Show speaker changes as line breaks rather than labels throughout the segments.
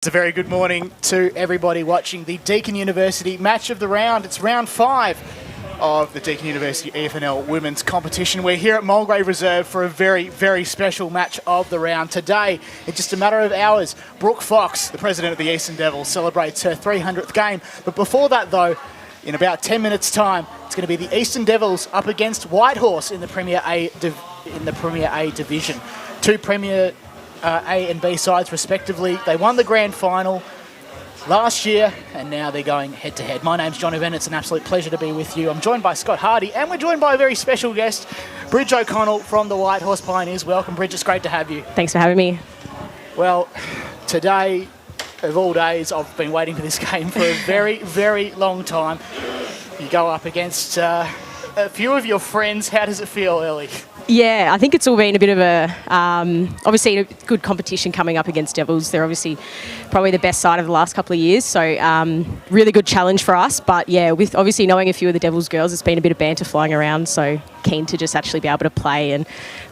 It's a very good morning to everybody watching the Deakin University Match of the Round. It's round 5 of the Deakin University EFNL Women's Competition. We're here at Mulgrave Reserve for a very, very special match of the round. Today, in just a matter of hours, Brooke Fox, the president of the Eastern Devils, celebrates her 300th game. But before that, though, in about 10 minutes' time, it's going to be the Eastern Devils up against Whitehorse in the Premier A division. Two Premier A and B sides respectively. They won the grand final last year and now they're going head to head. My name's Johnny Bennett. It's an absolute pleasure to be with you. I'm joined by Scott Hardy and we're joined by a very special guest, Bridge O'Connell from the Whitehorse Pioneers. Welcome, Bridge. It's great to have you.
Thanks for having me.
Well, today of all days, I've been waiting for this game for a very, very long time. You go up against a few of your friends. How does it feel, Ellie?
Yeah, I think it's all been a bit of a, obviously a good competition coming up against Devils. They're obviously probably the best side of the last couple of years, so really good challenge for us. But yeah, with obviously knowing a few of the Devils girls, it's been a bit of banter flying around, so keen to just actually be able to play and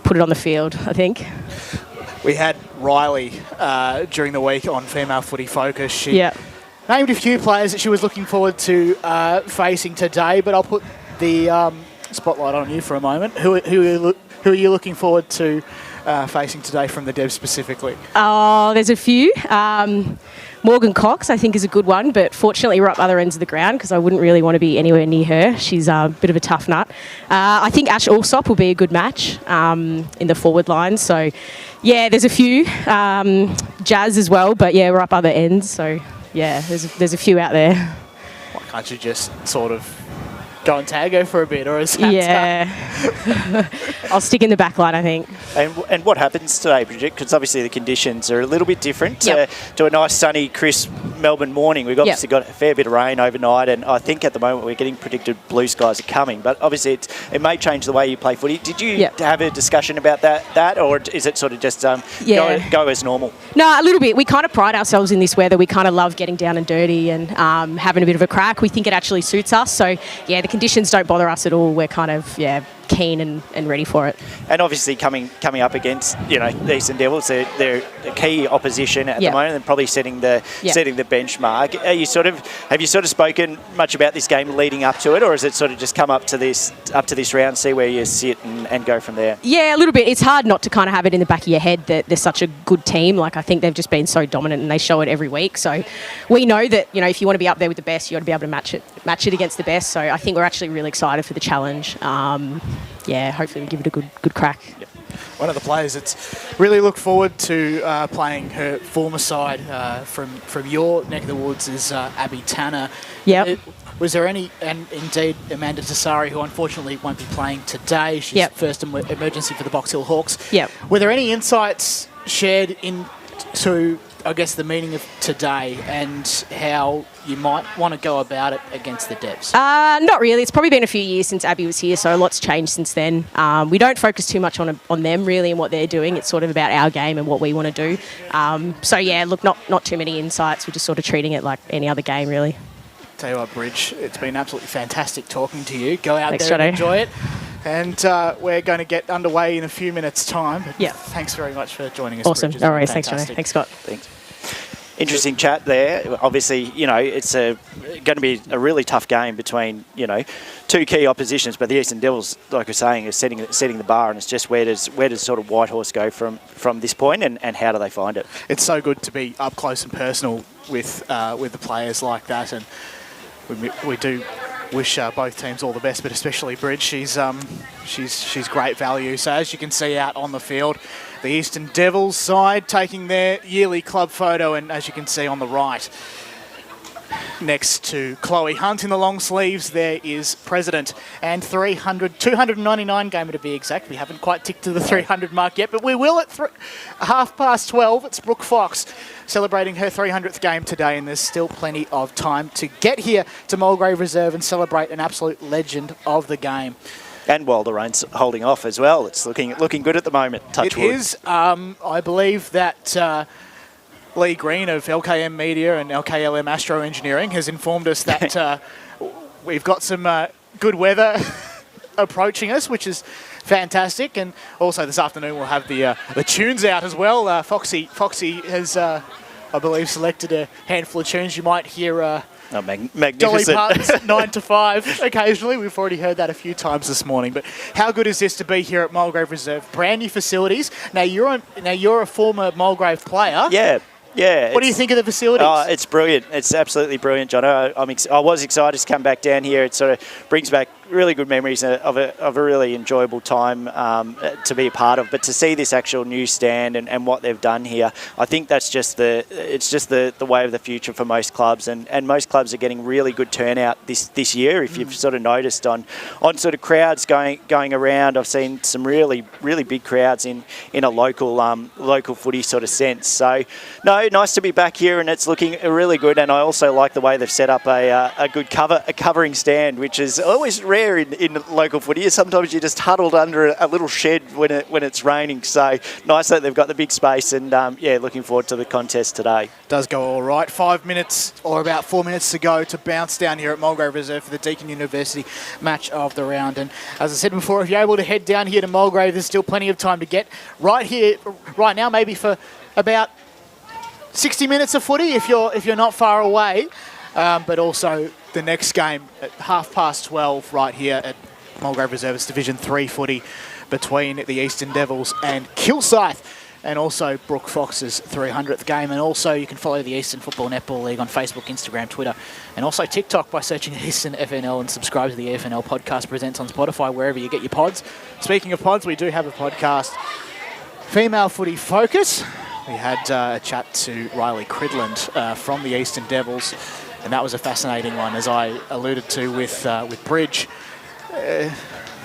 put it on the field, I think.
We had Riley during the week on Female Footy Focus. She named a few players that she was looking forward to facing today, but I'll put the spotlight on you for a moment. Who are you looking forward to facing today from the Devs specifically?
Oh, there's a few. Morgan Cox, I think, is a good one, but fortunately we're up other ends of the ground because I wouldn't really want to be anywhere near her. She's a bit of a tough nut. I think Ash Allsop will be a good match in the forward line. So, yeah, there's a few. Jazz as well, but yeah, we're up other ends. So, yeah, there's a few out there.
Why can't you just sort of go and tag her for a bit, or is that
I'll stick in the back line, I think.
And what happens today, Bridget? Because obviously the conditions are a little bit different to a nice sunny, crisp Melbourne morning. We've obviously got a fair bit of rain overnight, and I think at the moment we're getting predicted blue skies are coming. But obviously it may change the way you play footy. Did you have a discussion about that, or is it sort of just go as normal?
No, a little bit. We kind of pride ourselves in this weather. We kind of love getting down and dirty and having a bit of a crack. We think it actually suits us. So, yeah, the conditions don't bother us at all. We're kind of, keen and ready for it.
And obviously coming up against, the Eastern Devils, they're a key opposition at the moment and probably setting the benchmark. Have you sort of spoken much about this game leading up to it, or has it sort of just come up to this round, see where you sit and go from there? Yeah,
a little bit. It's hard not to kind of have it in the back of your head that they're such a good team. Like, I think they've just been so dominant and they show it every week. So we know that, if you want to be up there with the best, you got to be able to match it against the best. So I think we're actually really excited for the challenge. Hopefully we give it a good crack.
Yep. One of the players that's really looked forward to playing her former side from your neck of the woods is Abby Tanner.
Yep.
Was there any, and indeed Amanda Tassari, who unfortunately won't be playing today, she's first emergency for the Box Hill Hawks. Yep. Were there any insights shared into, I guess, the meaning of today and how you might want to go about it against the Devs?
Not really. It's probably been a few years since Abby was here, so a lot's changed since then. We don't focus too much on them really and what they're doing. It's sort of about our game and what we want to do. Not too many insights. We're just sort of treating it like any other game, really.
Tell you what, Bridge, it's been absolutely fantastic talking to you. Go out there and enjoy it. And we're going to get underway in a few minutes' time. Thanks very much for joining us.
Awesome. No worries. Thanks, Johnny. Thanks, Scott.
Thanks. Interesting chat there. Obviously, it's going to be a really tough game between, two key oppositions. But the Eastern Devils, like we're saying, is setting the bar, and it's just where does sort of Whitehorse go from this point, and how do they find it? It's so good to be up close and personal with the players like that, and we do wish both teams all the best, but especially Bridge. She's great value. So as you can see out on the field, the Eastern Devils side taking their yearly club photo, and as you can see on the right, next to Chloe Hunt in the long sleeves, there is President, and 299 gamer to be exact. We haven't quite ticked to the 300 mark yet, but we will at 12:30. It's Brooke Fox celebrating her 300th game today, and there's still plenty of time to get here to Mulgrave Reserve and celebrate an absolute legend of the game. And while the rain's holding off as well, it's looking good at the moment. Touch wood. It is. I believe that Lee Green of LKM Media and LKLM Astro Engineering has informed us that we've got some good weather approaching us, which is fantastic. And also this afternoon we'll have the tunes out as well. Foxy has
I believe, selected a handful of tunes. You might hear Dolly
Magnificent.
Parton's 9 to 5 occasionally. We've already heard that a few times this morning. But how good is this to be here at Mulgrave Reserve? Brand new facilities. Now you're a former Mulgrave player.
Yeah. Yeah.
What do you think of the facilities?
It's brilliant. It's absolutely brilliant, John. I was excited to come back down here. It sort of brings back really good memories of a really enjoyable time to be a part of. But to see this actual new stand and what they've done here, I think that's just the way of the future for most clubs. And most clubs are getting really good turnout this year. If you've sort of noticed on sort of crowds going around, I've seen some really big crowds in a local footy sort of sense. So no, nice to be back here, and it's looking really good. And I also like the way they've set up a good covering stand, which is always rare in local footy. Sometimes you're just huddled under a little shed when it's raining. So nice that they've got the big space, and looking forward to the contest today.
Does go all right. 5 minutes or about 4 minutes to go to bounce down here at Mulgrave Reserve for the Deakin University match of the round. And as I said before, if you're able to head down here to Mulgrave, there's still plenty of time to get right here, right now, maybe for about 60 minutes of footy if you're not far away. But also the next game at 12:30 right here at Mulgrave Reserve. It's Division 3 footy between the Eastern Devils and Kilsyth, and also Brook Fox's 300th game. And also you can follow the Eastern Football Netball League on Facebook, Instagram, Twitter, and also TikTok by searching Eastern FNL, and subscribe to the EFNL Podcast Presents on Spotify, wherever you get your pods. Speaking of pods, we do have a podcast, Female Footy Focus. We had a chat to Riley Cridland from the Eastern Devils, and that was a fascinating one, as I alluded to with Bridge.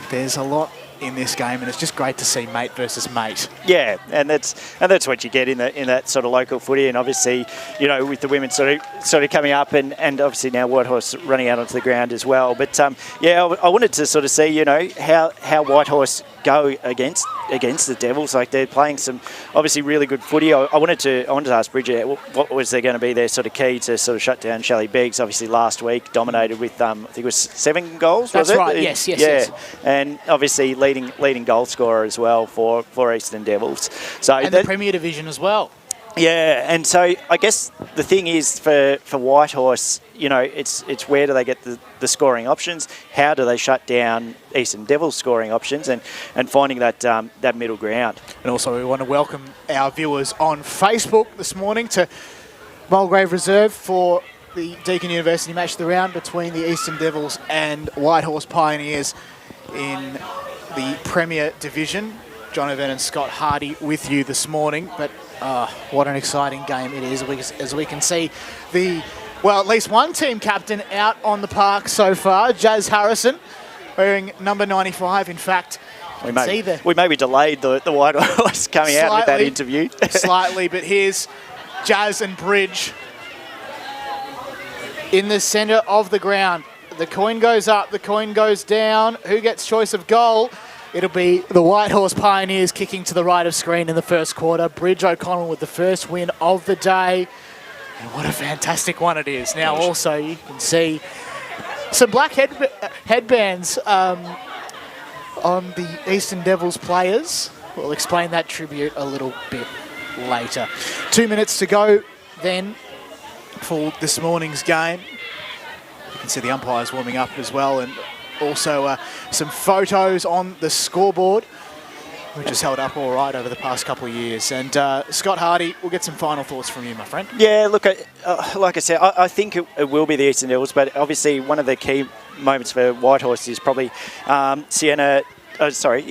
There's a lot in this game, and it's just great to see mate versus mate.
Yeah, and that's what you get in that sort of local footy. And obviously, with the women sort of coming up, and obviously now Whitehorse running out onto the ground as well. But I wanted to sort of see how Whitehorse go against the Devils. Like, they're playing some obviously really good footy. I wanted to ask Bridget, what was there going to be their sort of key to sort of shut down Shelley Beggs? Obviously last week dominated with I think it was 7 goals.
That's
was it?
Right. Yes.
And obviously leading goal scorer as well for Eastern Devils. So
and the Premier Division as well.
Yeah, and so I guess the thing is for Whitehorse, it's where do they get the scoring options? How do they shut down Eastern Devils' scoring options, and finding that middle ground?
And also we want to welcome our viewers on Facebook this morning to Mulgrave Reserve for the Deakin University match of the round between the Eastern Devils and Whitehorse Pioneers in the Premier Division. Jonathan and Scott Hardy with you this morning, but what an exciting game it is, as we can see at least one team captain out on the park so far, Jazz Harrison, wearing number 95. In fact,
we maybe delayed the Whitehorse coming out with that interview.
Slightly, but here's Jazz and Bridge in the centre of the ground. The coin goes up, the coin goes down. Who gets choice of goal? It'll be the Whitehorse Pioneers kicking to the right of screen in the first quarter. Bridge O'Connell with the first win of the day. And what a fantastic one it is. Now also you can see some black headbands on the Eastern Devils players. We'll explain that tribute a little bit later. 2 minutes to go then for this morning's game. You can see the umpires warming up as well, and also some photos on the scoreboard, which has held up all right over the past couple of years. And Scott Hardy, we'll get some final thoughts from you, my friend.
Yeah, look, like I said, I think it will be the Eastern Devils, but obviously one of the key moments for Whitehorse is probably Sienna Talariti.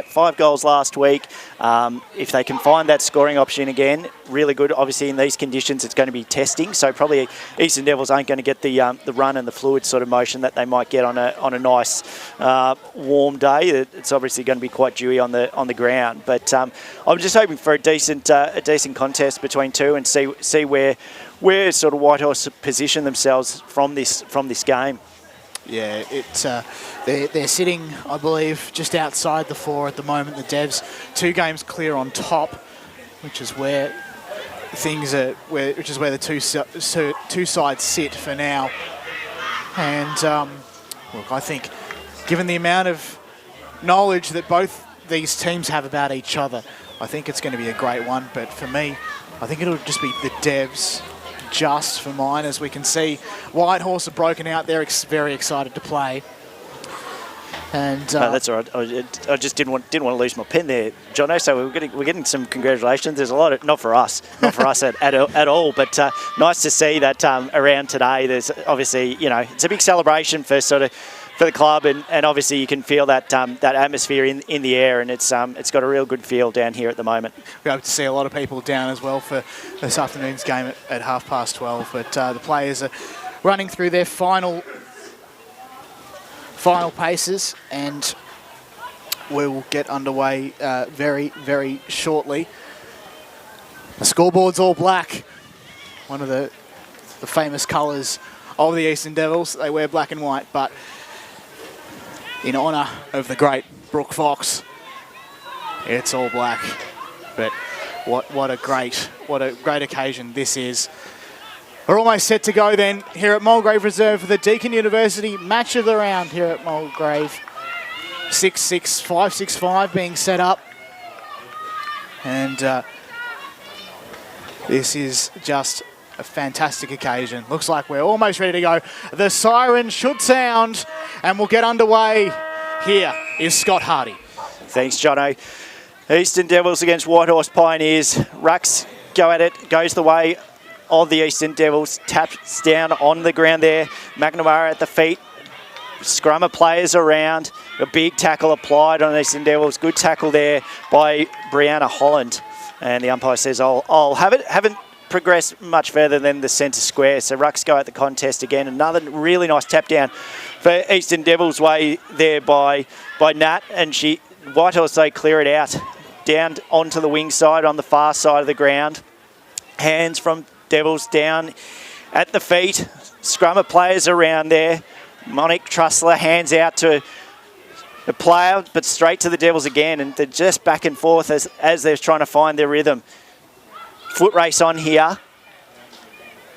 5 goals last week. If they can find that scoring option again, really good. Obviously, in these conditions, it's going to be testing. So probably Eastern Devils ain't going to get the run and the fluid sort of motion that they might get on a nice warm day. It's obviously going to be quite dewy on the ground. But I'm just hoping for a decent contest between two, and see where sort of Whitehorse position themselves from this game.
Yeah, they're sitting, I believe, just outside the 4 at the moment. The Devs 2 games clear on top, which is where the two sides sit for now. And look, I think, given the amount of knowledge that both these teams have about each other, I think it's going to be a great one, but for me, I think it'll just be the Devs just for mine. As we can see, Whitehorse are broken out. They're very excited to play. And
no, that's all right. I just didn't want to lose my pen there, Jono. So we're getting some congratulations. There's a lot of not for us at all, but nice to see that around today. There's obviously it's a big celebration for the club, and obviously you can feel that that atmosphere in the air, and it's got a real good feel down here at the moment.
We hope to see a lot of people down as well for this afternoon's game at 12:30. But the players are running through their final paces, and we will get underway very, very shortly. The scoreboard's all black, one of the famous colours of the Eastern Devils. They wear black and white, but in honour of the great Brooke Fox, it's all black. But what a great occasion this is. We're almost set to go then here at Mulgrave Reserve for the Deakin University Match of the Round here at Mulgrave. 6-6, 5-6-5 being set up. And this is just a fantastic occasion. Looks like we're almost ready to go. The siren should sound and we'll get underway. Here is Scott Hardy.
Thanks, Jono. Eastern Devils against Whitehorse Pioneers. Rucks go at it, goes the way of the Eastern Devils, taps down on the ground there. McNamara at the feet. Scrum of players around. A big tackle applied on Eastern Devils. Good tackle there by Brianna Holland. And the umpire says, I'll have it. Haven't progressed much further than the centre square. So Rucks go at the contest again. Another really nice tap down for Eastern Devils way there by Nat. And Whitehorse, they clear it out. Down onto the wing side on the far side of the ground. Hands from Devils down at the feet. Scrum of players around there. Monique Trussler hands out to the player, but straight to the Devils again. And they're just back and forth as they're trying to find their rhythm. Foot race on here.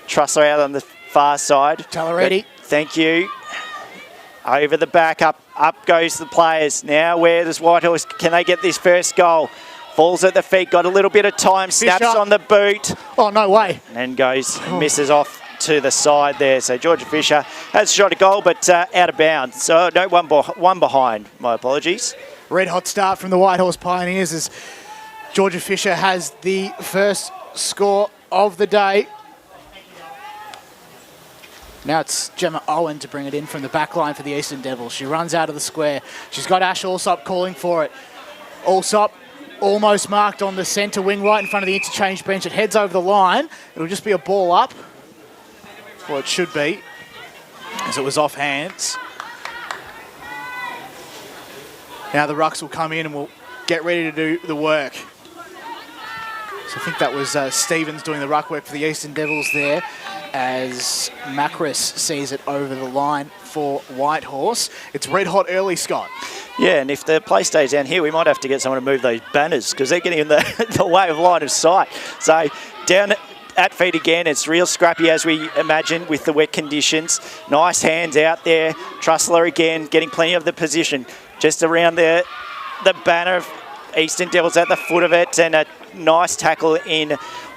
Trussler out on the far side.
Talleretti.
Thank you. Over the back, up goes the players. Now where does Whitehorse, can they get this first goal? Falls at the feet, got a little bit of time, snaps on the boot.
Oh, no way.
And goes, misses off to the side there. So Georgia Fisher has shot a goal, but out of bounds. So no, one behind. My apologies.
Red hot start from the Whitehorse Pioneers as Georgia Fisher has the first score of the day. Now it's Gemma Owen to bring it in from the back line for the Eastern Devils. She runs out of the square. She's got Ash Allsop calling for it. Allsop almost marked on the centre wing right in front of the interchange bench. It heads over the line. It'll just be a ball up. Well, it should be, as it was off hands. Now the Rucks will come in and we'll get ready to do the work. So I think that was Stevens doing the ruck work for the Eastern Devils there, as Macris sees it over the line for Whitehorse. It's red hot early, Scott.
Yeah, and if the play stays down here, we might have to get someone to move those banners because they're getting in the way of line of sight. So down at feet again, it's real scrappy as we imagined with the wet conditions. Nice hands out there. Trussler again, getting plenty of the position. Just around the banner. Eastern Devils at the foot of it, and a nice tackle in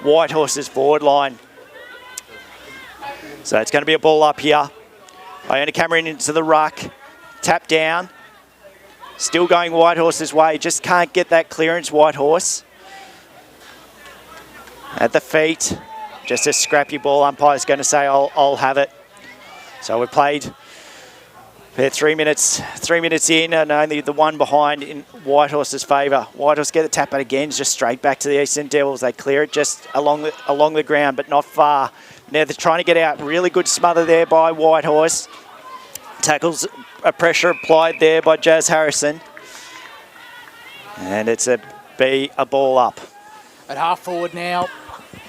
Whitehorse's forward line. So it's going to be a ball up here. Iona Cameron into the ruck. Tap down. Still going Whitehorse's way. Just can't get that clearance, Whitehorse. At the feet. Just a scrappy ball. Umpire's going to say, I'll have it. So we played 3 minutes in, and only the one behind in Whitehorse's favour. Whitehorse get the tap out again, just straight back to the Eastern Devils. They clear it just along the ground, but not far. Now they're trying to get out. Really good smother there by Whitehorse. Tackles a pressure applied there by Jazz Harrison. And it's a ball up.
At half forward now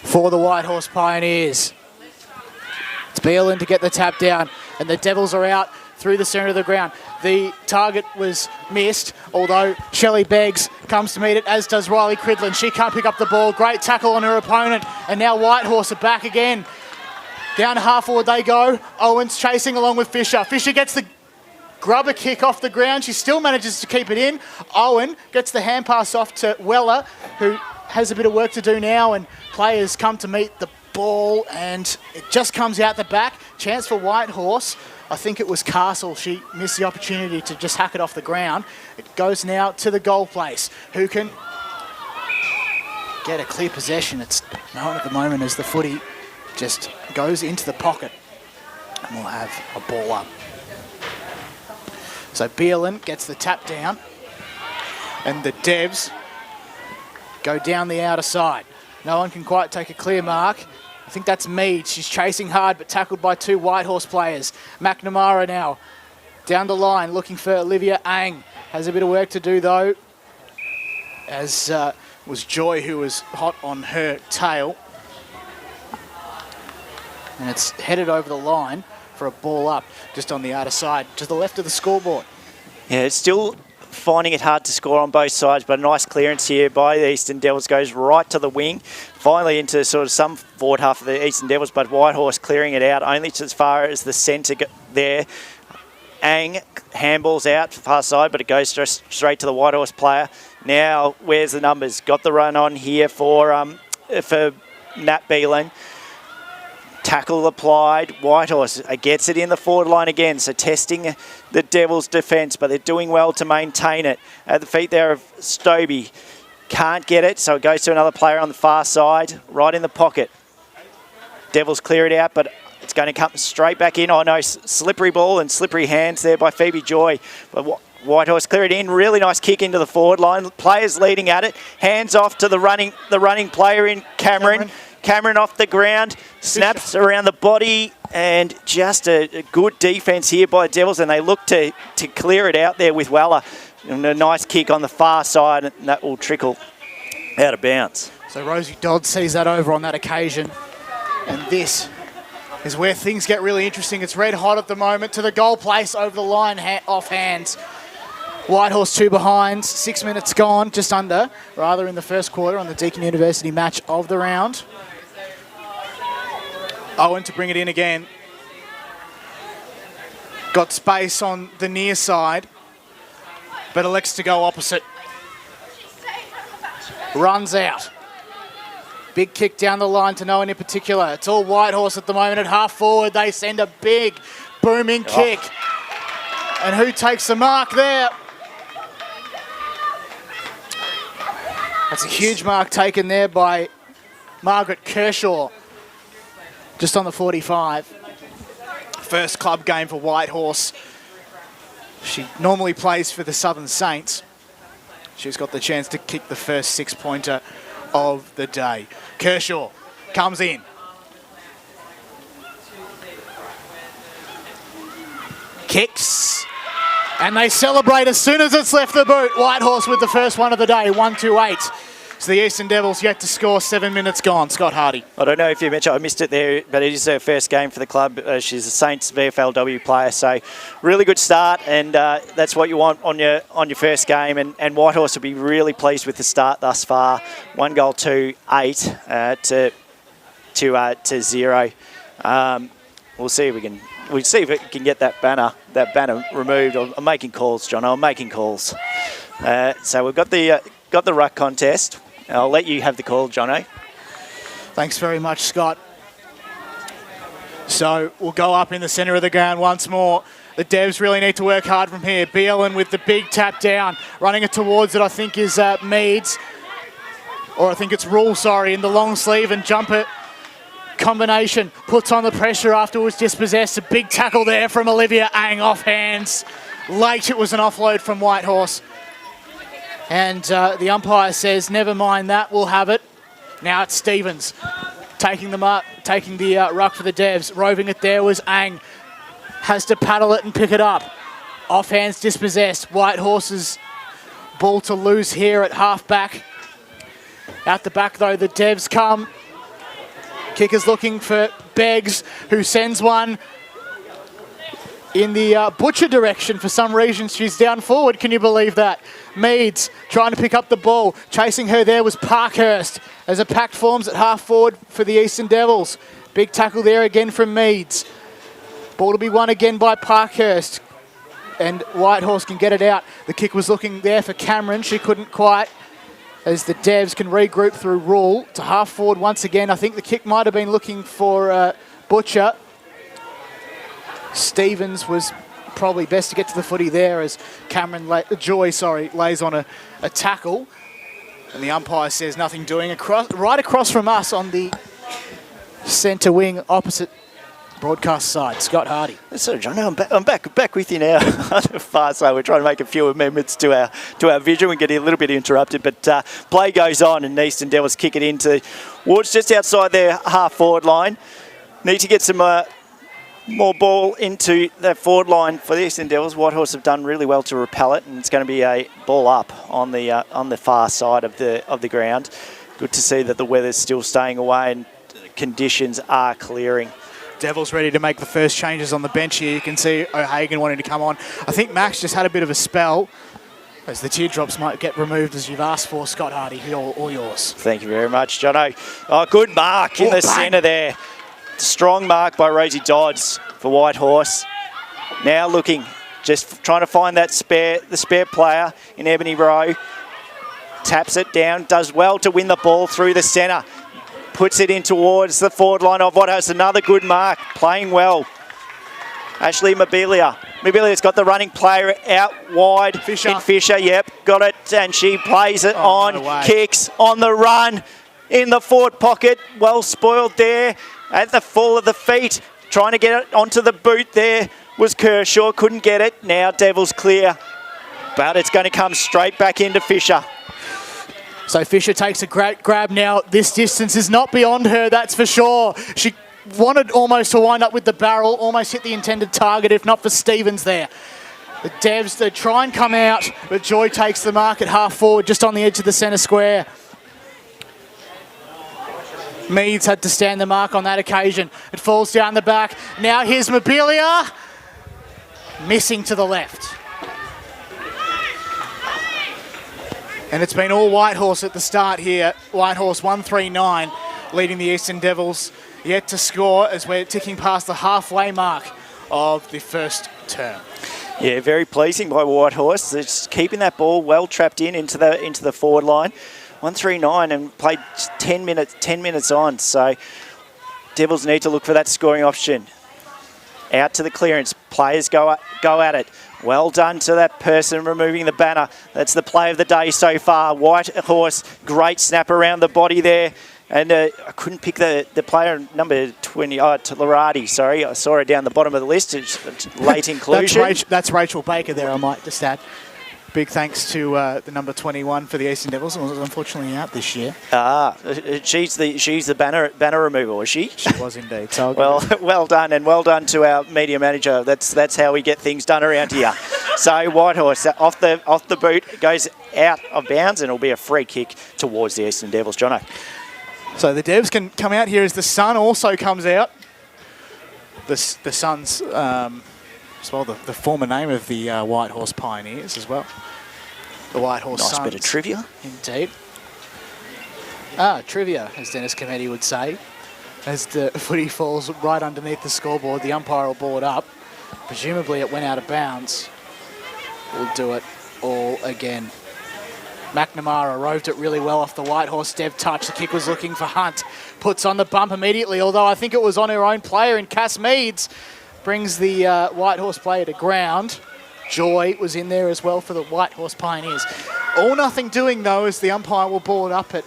for the Whitehorse Pioneers. It's Beelin to get the tap down, and the Devils are out through the centre of the ground. The target was missed, although Shelley Beggs comes to meet it, as does Riley Cridlin. She can't pick up the ball. Great tackle on her opponent, and now Whitehorse are back again. Down to half forward they go. Owens chasing along with Fisher. Fisher gets the grubber kick off the ground. She still manages to keep it in. Owen gets the hand pass off to Weller, who has a bit of work to do now, and players come to meet the ball, and it just comes out the back. Chance for Whitehorse. I think it was Castle. She missed the opportunity to just hack it off the ground. It goes now to the goal place. Who can get a clear possession? It's known at the moment as the footy just goes into the pocket, and we'll have a ball up. So Beerlin gets the tap down, and the Devs go down the outer side. No one can quite take a clear mark. I think that's Mead. She's chasing hard, but tackled by two Whitehorse players. McNamara now down the line, looking for Olivia Ang. Has a bit of work to do, though, as was Joy, who was hot on her tail. And it's headed over the line for a ball up, just on the outer side, to the left of the scoreboard.
Yeah, it's still finding it hard to score on both sides, but a nice clearance here by the Eastern Devils, goes right to the wing, finally into sort of some forward half of the Eastern Devils, but Whitehorse clearing it out only to as far as the centre there. Ang handballs out far side, but it goes straight to the Whitehorse player. Now, where's the numbers? Got the run on here for Nat Beelan. Tackle applied. Whitehorse gets it in the forward line again, so testing the Devils' defence, but they're doing well to maintain it. At the feet there of Stobie. Can't get it, so it goes to another player on the far side, right in the pocket. Devils clear it out, but it's going to come straight back in. Oh no, slippery ball and slippery hands there by Phoebe Joy. But Whitehorse clear it in. Really nice kick into the forward line. Players leading at it. Hands off to the running player in Cameron. Cameron off the ground, snaps around the body, and just a good defence here by the Devils, and they look to clear it out there with Weller. And a nice kick on the far side, and that will trickle out of bounds.
So Rosie Dodd sees that over on that occasion, and this is where things get really interesting. It's red hot at the moment, to the goal place, over the line, off hands. Whitehorse 2 behind, 6 minutes gone, just under, rather, in the first quarter on the Deakin University match of the round. Owen to bring it in again. Got space on the near side, but elects to go opposite. Runs out. Big kick down the line to no one in particular. It's all Whitehorse at the moment at half forward. They send a big booming kick. And who takes the mark there? That's a huge mark taken there by Margaret Kershaw, just on the 45. First club game for Whitehorse. She normally plays for the Southern Saints. She's got the chance to kick the first 6-pointer of the day. Kershaw comes in. Kicks. And they celebrate as soon as it's left the boot. Whitehorse with the first one of the day, 1-2-8. So the Eastern Devils yet to score, 7 minutes gone. Scott Hardy.
I don't know if you mentioned, I missed it there, but it is her first game for the club. She's a Saints VFLW player, so really good start, and that's what you want on your first game. And Whitehorse will be really pleased with the start thus far. 1 goal to 8 to 0. We'll see if we can. We'll see if it can get that banner removed. I'm making calls, John. I'm making calls. So we've got the ruck contest. I'll let you have the call, Jono.
Thanks very much, Scott. So we'll go up in the centre of the ground once more. The Devs really need to work hard from here. Beelan with the big tap down, running it towards it, I think is Meads. Or I think it's Rule, sorry, in the long sleeve and jumper combination. Puts on the pressure afterwards, dispossessed. A big tackle there from Olivia Ang, off hands. Late, it was an offload from Whitehorse. And the umpire says, never mind that, we'll have it. Now it's Stevens taking the ruck for the Devs. Roving it there was Ang. Has to paddle it and pick it up. Off hands, dispossessed. Whitehorse's ball to lose here at half back. Out the back though, the Devs come. Kicker's looking for Beggs, who sends one in the Butcher direction. For some reason, she's down forward. Can you believe that? Meads trying to pick up the ball. Chasing her there was Parkhurst as a pack forms at half forward for the Eastern Devils. Big tackle there again from Meads. Ball to be won again by Parkhurst. and Whitehorse can get it out. The kick was looking there for Cameron. She couldn't quite, as the Devs can regroup through Rule to half forward once again. I think the kick might have been looking for Butcher. Stevens was probably best to get to the footy there as Joy lays on a tackle. And the umpire says nothing doing. Right across from us on the centre wing opposite broadcast side, Scott Hardy.
So, John, I'm back with you now. On the far side, we're trying to make a few amendments to our vision. We're getting a little bit interrupted, but play goes on, and Eastern Devils kick it into Wards just outside their half-forward line. Need to get some more ball into that forward line for the Eastern Devils. Whitehorse have done really well to repel it, and it's going to be a ball up on the far side of the ground. Good to see that the weather's still staying away and conditions are clearing.
Devils ready to make the first changes on the bench here. You can see O'Hagan wanting to come on. I think Max just had a bit of a spell, as the teardrops might get removed as you've asked for. Scott Hardy, all yours.
Thank you very much, Jono. Oh, good mark in the centre there. Strong mark by Rosie Dodds for Whitehorse. Now looking, just trying to find that the spare player in Ebony Rowe. Taps it down, does well to win the ball through the centre. Puts it in towards the forward line of Whitehorse. Another good mark, playing well. Ashley Mobilia. Mobilia's got the running player out wide. Fisher, yep, got it. And she plays it on, no kicks on the run in the forward pocket. Well spoiled there at the fall of the feet. Trying to get it onto the boot there was Kershaw. Couldn't get it. Now Devils clear. But it's going to come straight back into Fisher.
So Fisher takes a great grab now. This distance is not beyond her, that's for sure. She wanted almost to wind up with the barrel, almost hit the intended target, if not for Stevens there. The Devs, they try and come out, but Joy takes the mark at half forward, just on the edge of the centre square. Meads had to stand the mark on that occasion. It falls down the back. Now here's Mobilia. Missing to the left. And it's been all Whitehorse at the start here. Whitehorse 139, leading the Eastern Devils. Yet to score as we're ticking past the halfway mark of the first term.
Yeah, very pleasing by Whitehorse. It's keeping that ball well trapped into the forward line. 139 and played 10 minutes on. So Devils need to look for that scoring option. Out to the clearance. Players go at it. Well done to that person removing the banner. That's the play of the day so far. Whitehorse, great snap around the body there. And I couldn't pick the player number 20, Larati, sorry. I saw her down the bottom of the list. It's late inclusion.
That's Rachel Baker there, I might just add. Big thanks to the number 21 for the Eastern Devils. Was unfortunately out this year.
She's the banner removal, is she?
She was indeed. So
well done, and well done to our media manager. That's how we get things done around here. So Whitehorse off the boot, goes out of bounds, and it'll be a free kick towards the Eastern Devils. Jono.
So the Devs can come out here as the sun also comes out. The Suns. As well, the former name of the Whitehorse Pioneers as well. The Whitehorse Suns.
Nice bit of trivia.
Indeed. Trivia, as Dennis Cometti would say. As the footy falls right underneath the scoreboard, the umpire will ball it up. Presumably it went out of bounds. We'll do it all again. McNamara roved it really well off the Whitehorse Dev touch. The kick was looking for Hunt. Puts on the bump immediately, although I think it was on her own player in Cass Meads. Brings the Whitehorse player to ground. Joy was in there as well for the Whitehorse Pioneers. All nothing doing though, as the umpire will ball it up at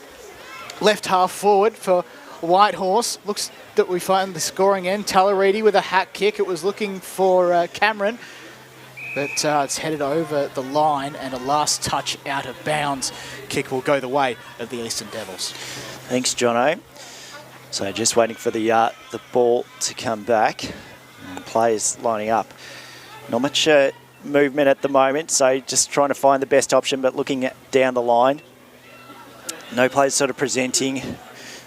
left half forward for Whitehorse. Looks that we find the scoring end. Talaridi with a hack kick. It was looking for Cameron, but it's headed over the line, and a last touch out of bounds kick will go the way of the Eastern Devils.
Thanks, Jono. So just waiting for the ball to come back. Players lining up. Not much movement at the moment, so just trying to find the best option, but looking down the line. No players sort of presenting,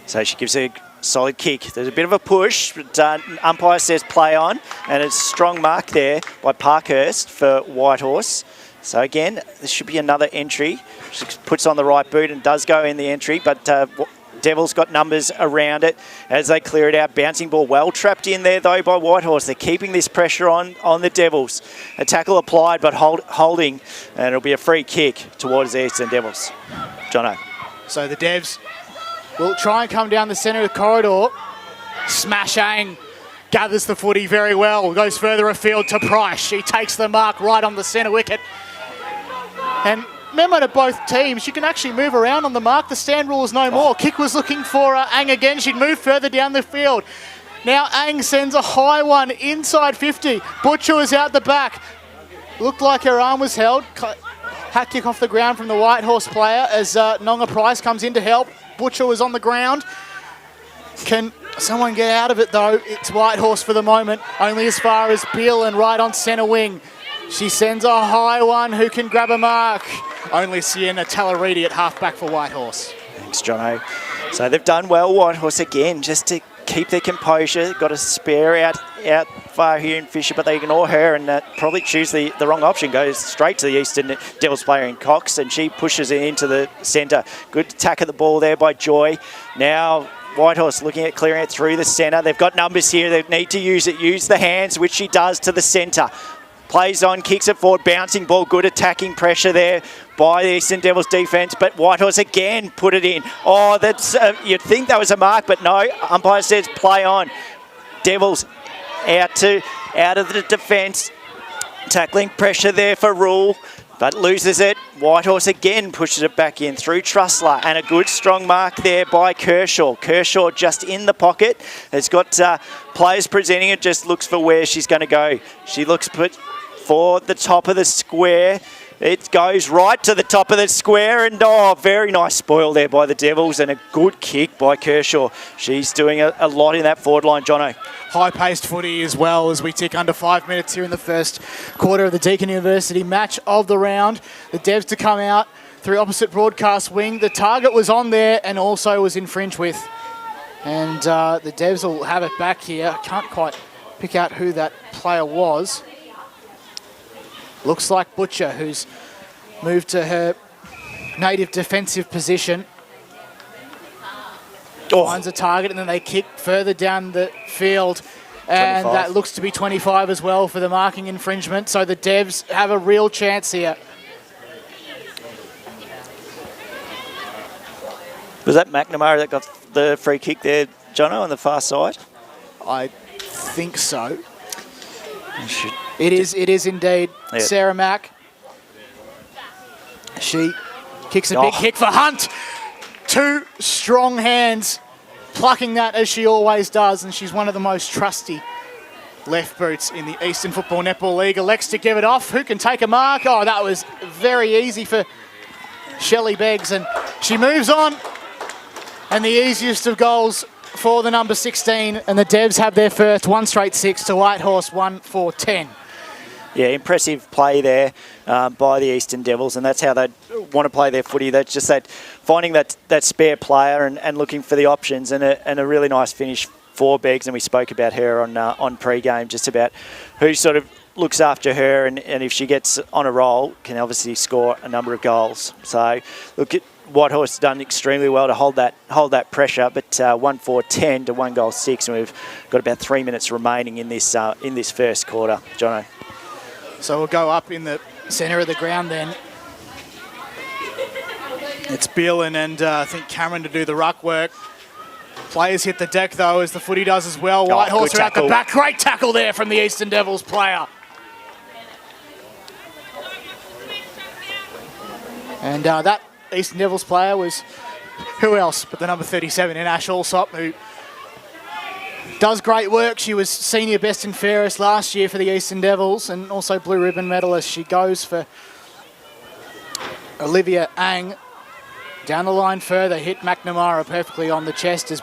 so she gives a solid kick. There's a bit of a push, but umpire says play on, and it's a strong mark there by Parkhurst for Whitehorse. So again, this should be another entry. She puts on the right boot and does go in the entry, but Devils got numbers around it as they clear it out. Bouncing ball well trapped in there, though, by Whitehorse. They're keeping this pressure on the Devils. A tackle applied, but holding, and it'll be a free kick towards the Eastern Devils. Jono.
So the Devs will try and come down the centre of the corridor. Smash Ang gathers the footy very well. Goes further afield to Price. She takes the mark right on the centre wicket. And remember, to both teams, you can actually move around on the mark. The stand rule is no more. Kick was looking for Ang again. She'd move further down the field. Now Ang sends a high one inside 50. Butcher was out the back. Looked like her arm was held. Hat kick off the ground from the Whitehorse player as Nonga Price comes in to help. Butcher was on the ground. Can someone get out of it, though? It's Whitehorse for the moment, only as far as Bill and right on centre wing. She sends a high one. Who can grab a mark? Only Sienna Tallaridi at halfback for Whitehorse.
Thanks, Jono. So they've done well, Whitehorse, again, just to keep their composure. Got a spare out far here in Fisher, but they ignore her and probably choose the wrong option. Goes straight to the Eastern Devils player in Cox, and she pushes it into the centre. Good attack of the ball there by Joy. Now Whitehorse looking at clearing it through the centre. They've got numbers here. They need to use it. Use the hands, which she does, to the centre. Plays on, kicks it forward, bouncing ball, good attacking pressure there by the Eastern Devils defence, but Whitehorse again put it in. Oh, that's you'd think that was a mark, but no. Umpire says play on. Devils out of the defence. Tackling pressure there for Rule, but loses it. Whitehorse again pushes it back in through Trussler, and a good strong mark there by Kershaw. Kershaw just in the pocket. Has got players presenting it, just looks for where she's going to go. She looks for the top of the square. It goes right to the top of the square, and very nice spoil there by the Devils, and a good kick by Kershaw. She's doing a lot in that forward line, Jono.
High-paced footy as well as we tick under 5 minutes here in the first quarter of the Deakin University match of the round. The Devs to come out through opposite broadcast wing. The target was on there and also was infringed with. And the Devs will have it back here. Can't quite pick out who that player was. Looks like Butcher, who's moved to her native defensive position. Finds a target, and then they kick further down the field. And
25.
that looks to be 25 as well for the marking infringement. So the Devs have a real chance here.
Was that McNamara that got the free kick there, Jono, on the far side?
I think so. It is indeed Sarah Mack. She kicks a big kick for Hunt. Two strong hands plucking that as she always does, and she's one of the most trusty left boots in the Eastern Football Netball League. Elects to give it off. Who can take a mark? Oh, that was very easy for Shelley Beggs, and she moves on. And the easiest of goals for the number 16, and the Devs have their first 1 straight 6 to Whitehorse 1-4-10.
Yeah, impressive play there by the Eastern Devils, and that's how they want to play their footy. That's just that finding that spare player and looking for the options, and a really nice finish for Beggs. And we spoke about her on pre-game, just about who sort of looks after her, and if she gets on a roll, can obviously score a number of goals. So look, Whitehorse done extremely well to hold that pressure, but 1-4-10 to 1 goal 6, and we've got about 3 minutes remaining in this first quarter. Jono.
So we'll go up in the centre of the ground then. It's Bill and I think Cameron to do the ruck work. Players hit the deck though, as the footy does as well. Whitehorse are out the back. Great tackle there from the Eastern Devils player. And that Eastern Devils player was who else but the number 37 in Ash Allsop, who does great work. She was senior best and fairest last year for the Eastern Devils, and also blue ribbon medalist. She goes for Olivia Ang. Down the line further, hit McNamara perfectly on the chest as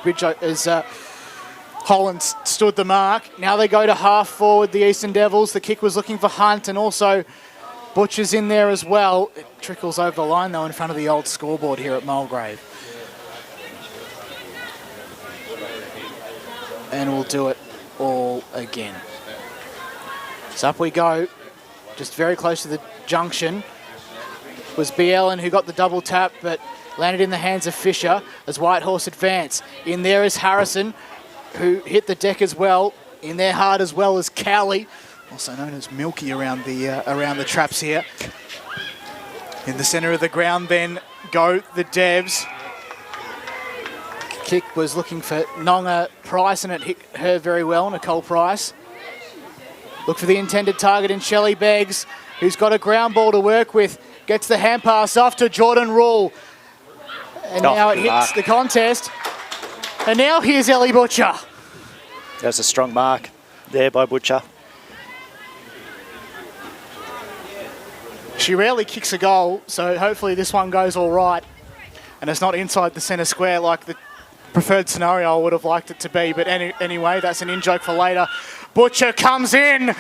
Holland stood the mark. Now they go to half forward, the Eastern Devils. The kick was looking for Hunt, and also Butcher's in there as well. It trickles over the line though in front of the old scoreboard here at Mulgrave. And we'll do it all again. So up we go, just very close to the junction. It was B. Ellen who got the double tap, but landed in the hands of Fisher as Whitehorse advance. In there is Harrison, who hit the deck as well. In there hard as well as Cowley, also known as Milky around the traps here. In the centre of the ground then go the Devs. Kick was looking for Nonga Price and it hit her very well, Nicole Price. Look for the intended target in Shelley Beggs, who's got a ground ball to work with. Gets the hand pass off to Jordan Rule. And now it hits the contest. And now here's Ellie Butcher.
That's a strong mark there by Butcher.
She rarely kicks a goal, so hopefully this one goes all right. And it's not inside the centre square like the preferred scenario I would have liked it to be. But anyway, that's an in-joke for later. Butcher comes in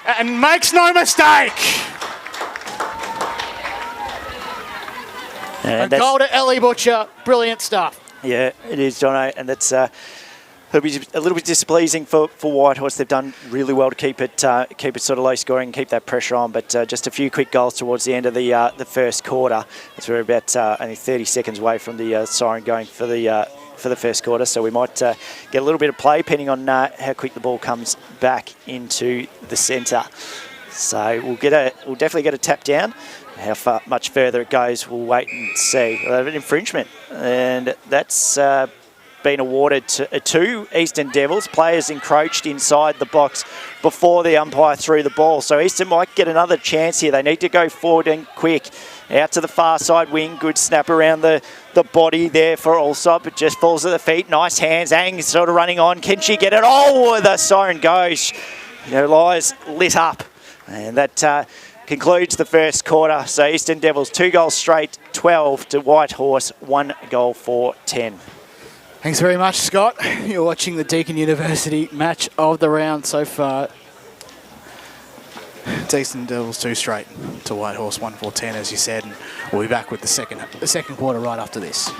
and makes no mistake. And goal to Ellie Butcher. Brilliant stuff.
Yeah, it is, Jono. And that's it'll be a little bit displeasing for Whitehorse. They've done really well to keep it sort of low scoring, keep that pressure on. But just a few quick goals towards the end of the first quarter. As we're about only 30 seconds away from the siren going for the first quarter, so we might get a little bit of play depending on how quick the ball comes back into the centre. So we'll definitely get a tap down. How much further it goes, we'll wait and see. We'll have an infringement, and that's been awarded to two Eastern Devils. Players encroached inside the box before the umpire threw the ball. So Eastern might get another chance here. They need to go forward and quick. Out to the far side wing. Good snap around the body there for Allsop. It just falls at the feet. Nice hands. Ang sort of running on. Can she get it? Oh, the siren goes. Lies lit up. And that concludes the first quarter. So Eastern Devils 2 goals straight, 12 to Whitehorse, 1 goal for 10.
Thanks very much, Scott. You're watching the Deakin University match of the round so far. Eastern Devils 2 straight to Whitehorse, 1 for 10, as you said. And we'll be back with the second quarter right after this.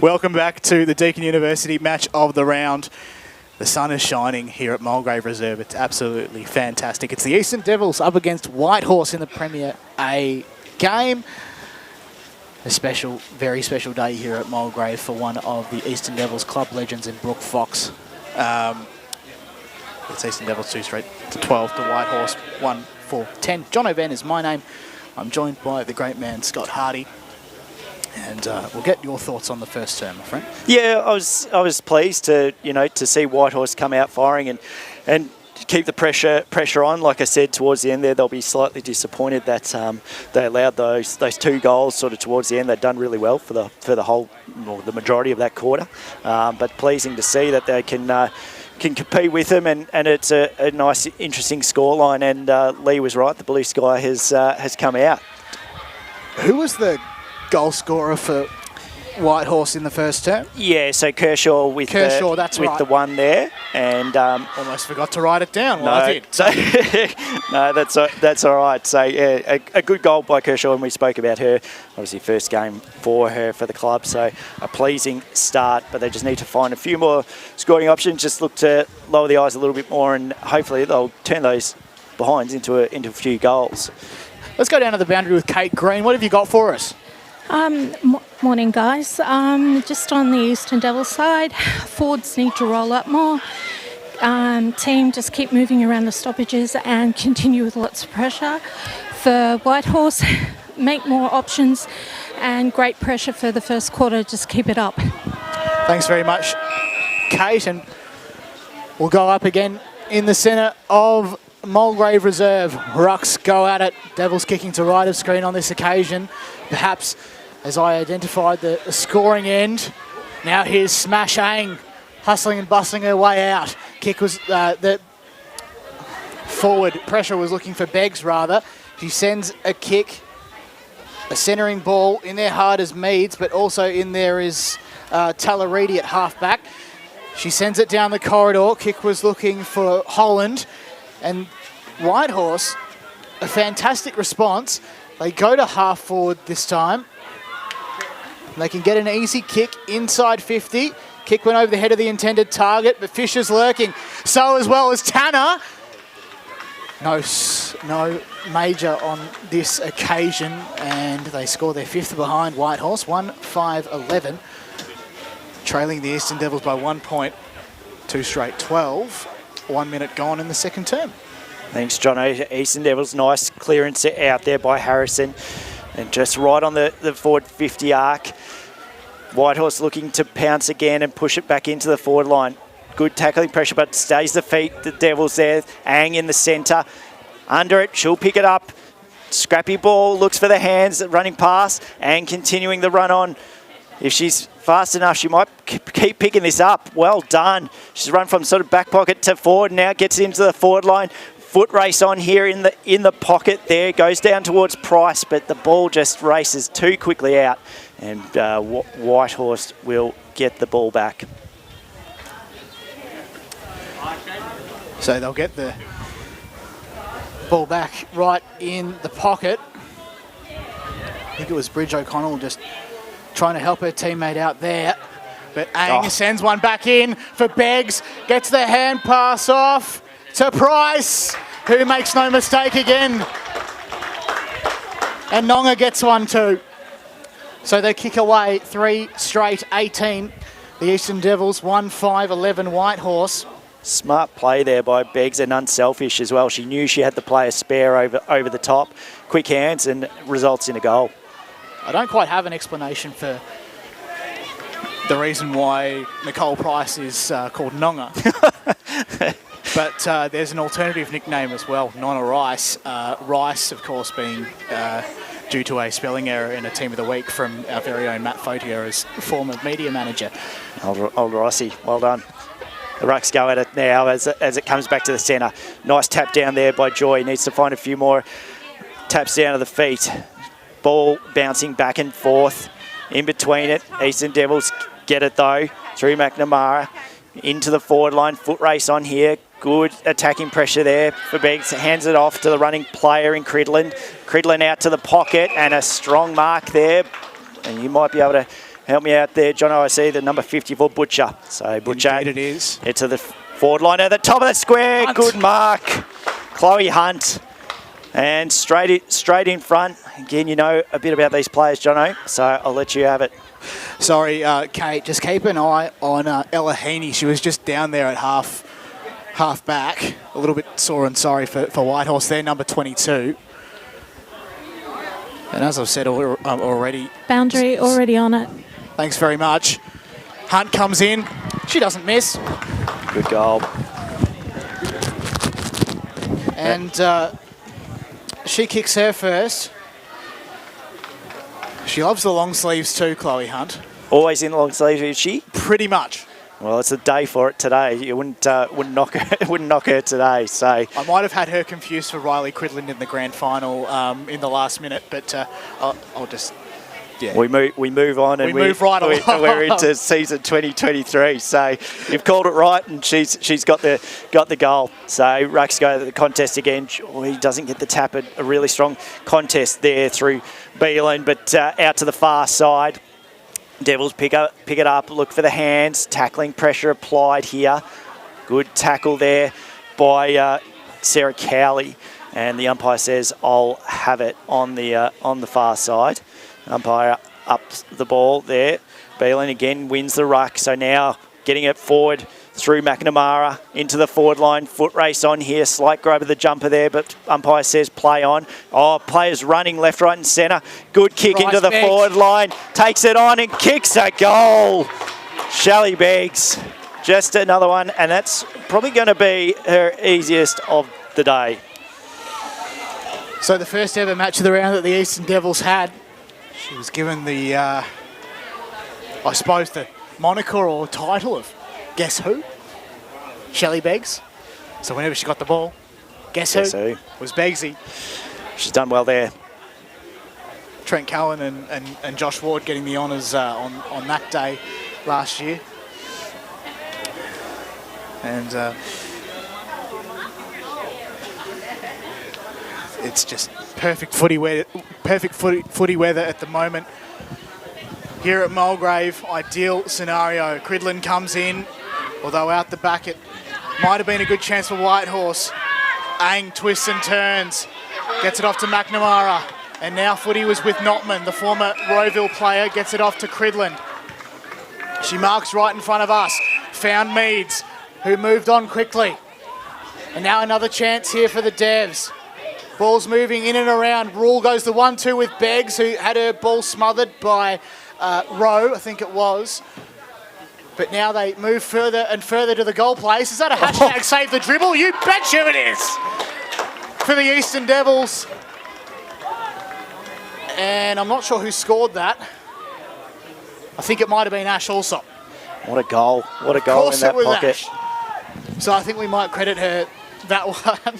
Welcome back to the Deakin University match of the round. The sun is shining here at Mulgrave Reserve. It's absolutely fantastic. It's the Eastern Devils up against Whitehorse in the Premier A game. A special, very special day here at Mulgrave for one of the Eastern Devils club legends in Brooke Fox. It's Eastern Devils 2 straight to 12 to Whitehorse 1-4-10. John O'Van is my name. I'm joined by the great man Scott Hardy. And we'll get your thoughts on the first term, my friend.
Yeah, I was pleased to see Whitehorse come out firing and keep the pressure on. Like I said, towards the end there, they'll be slightly disappointed that they allowed those 2 goals sort of towards the end. They've done really well for the whole, or the majority of that quarter. But pleasing to see that they can compete with them, and it's a nice, interesting scoreline. And Lee was right; the blue sky has come out.
Who was the goal scorer for Whitehorse in the first term?
Yeah, so Kershaw with the one there, and
almost forgot to write it down. Well, I did.
So no, that's all right. So yeah, a good goal by Kershaw, and we spoke about her. Obviously, first game for her for the club, so a pleasing start. But they just need to find a few more scoring options. Just look to lower the eyes a little bit more, and hopefully they'll turn those behinds into a few goals.
Let's go down to the boundary with Kate Green. What have you got for us?
Morning, guys. Just on the Eastern Devils side, forwards need to roll up more. Team just keep moving around the stoppages and continue with lots of pressure. For Whitehorse, make more options and great pressure for the first quarter. Just keep it up.
Thanks very much, Kate. And we'll go up again in the centre of Mulgrave Reserve. Rucks go at it. Devils kicking to right of screen on this occasion. Perhaps, as I identified, the scoring end. Now here's Smash Ang, hustling and bustling her way out. Kick was the forward pressure was looking for Beggs rather. She sends a kick, a centering ball in there hard as Meads, but also in there is Talaridi at halfback. She sends it down the corridor. Kick was looking for Holland, and Whitehorse, a fantastic response. They go to half forward this time. They can get an easy kick inside 50. Kick went over the head of the intended target, but Fisher's lurking. So as well as Tanner. No major on this occasion, and they score their 5th behind Whitehorse, 1-5-11. Trailing the Eastern Devils by 1 point, 2 straight 12. 1 minute gone in the second term.
Thanks, John. Eastern Devils, nice clearance out there by Harrison. And just right on the forward 50 arc. Whitehorse looking to pounce again and push it back into the forward line. Good tackling pressure, but stays the feet. The Devils there. Ang in the centre. Under it, she'll pick it up. Scrappy ball, looks for the hands, running past. Ang continuing the run on. If she's fast enough, she might keep picking this up. Well done. She's run from sort of back pocket to forward, now gets into the forward line. Foot race on here in the pocket there. Goes down towards Price, but the ball just races too quickly out. And Whitehorse will get the ball back.
So they'll get the ball back right in the pocket. I think it was Bridge O'Connell just trying to help her teammate out there. But Ang sends one back in for Beggs. Gets the hand pass off to Price, who makes no mistake again. And Nonga gets one too. So they kick away 3 straight, 18. The Eastern Devils 1-5-11 Whitehorse.
Smart play there by Beggs and unselfish as well. She knew she had the player spare over the top. Quick hands and results in a goal.
I don't quite have an explanation for the reason why Nicole Price is called Nonga. But there's an alternative nickname as well, Nonna Rice. Rice, of course, being due to a spelling error in a Team of the Week from our very own Matt Fotier's former media manager.
Old Rossi, well done. The Rucks go at it now as it comes back to the centre. Nice tap down there by Joy. Needs to find a few more taps down to the feet. Ball bouncing back and forth in between it. Eastern Devils get it though through McNamara into the forward line. Foot race on here. Good attacking pressure there for Beggs. Hands it off to the running player in Cridland. Cridland out to the pocket and a strong mark there. And you might be able to help me out there, John. I see the number 54, Butcher. So Butcher,
Indeed it is.
Head to the forward line at the top of the square.
Hunt.
Good mark. Chloe Hunt. And straight in front. Again, you know a bit about these players, Jono, so I'll let you have it.
Sorry, Kate, just keep an eye on Ella Heaney. She was just down there at half back. A little bit sore and sorry for Whitehorse there, number 22. And as I've said already...
Boundary already on it.
Thanks very much. Hunt comes in. She doesn't miss.
Good goal.
And she kicks her first. She loves the long sleeves too, Chloe Hunt.
Always in the long sleeves, is she?
Pretty much.
Well, it's a day for it today. You wouldn't knock her today. So
I might have had her confused for Riley Cridland in the grand final in the last minute, but I'll just... Yeah.
We move on and
we move right along.
We're into season 2023. So you've called it right, and she's got the goal. So Rucks go to the contest again. He doesn't get the tap. A really strong contest there through Beelan, but out to the far side. Devils pick it up. Look for the hands. Tackling pressure applied here. Good tackle there by Sarah Cowley, and the umpire says, "I'll have it on the far side." Umpire up the ball there. Beelan again wins the ruck. So now getting it forward through McNamara into the forward line. Foot race on here. Slight grab of the jumper there, but umpire says play on. Oh, players running left, right and centre. Good kick into the forward line. Takes it on and kicks a goal. Shelley Beggs. Just another one, and that's probably going to be her easiest of the day.
So the first ever match of the round that the Eastern Devils had. She was given the, I suppose, the moniker or title of Guess Who? Shelley Beggs. So whenever she got the ball, guess who? Was Beggsy.
She's done well there.
Trent Cowan and Josh Ward getting the honours on that day last year. And it's just perfect footy weather at the moment here at Mulgrave. Ideal scenario. Cridland comes in, although out the back it might have been a good chance for Whitehorse. Ang twists and turns, gets it off to McNamara, and now footy was with Notman, the former Roeville player, gets it off to Cridland. She marks right in front of us, found Meads, who moved on quickly. And now another chance here for the Devs. Ball's moving in and around. Rule goes the 1-2 with Beggs, who had her ball smothered by Rowe, I think it was. But now they move further and further to the goal place. Is that a hashtag save the dribble? You betcha it is! For the Eastern Devils. And I'm not sure who scored that. I think it might have been Ash Allsop.
What a goal. What a goal in that pocket.
Ash. So I think we might credit her that one.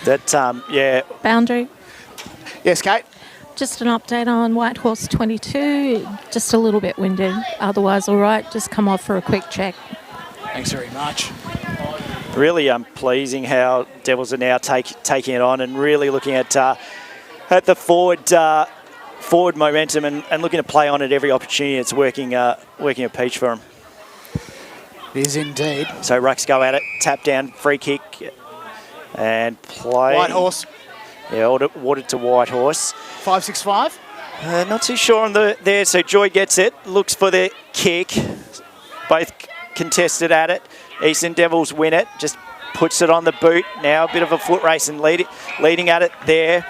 That, yeah.
Boundary.
Yes, Kate?
Just an update on Whitehorse 22. Just a little bit winded. Otherwise, all right. Just come off for a quick check.
Thanks very much.
Really pleasing how Devils are now taking it on and really looking at the forward momentum and looking to play on at every opportunity. It's working a peach for them.
It is indeed.
So Rucks go at it, tap down, free kick, and play.
Whitehorse.
Yeah, awarded to Whitehorse.
5-6-5.
Not too sure on there, so Joy gets it, looks for the kick. Both contested at it. Eastern Devils win it, just puts it on the boot. Now a bit of a foot race and leading at it there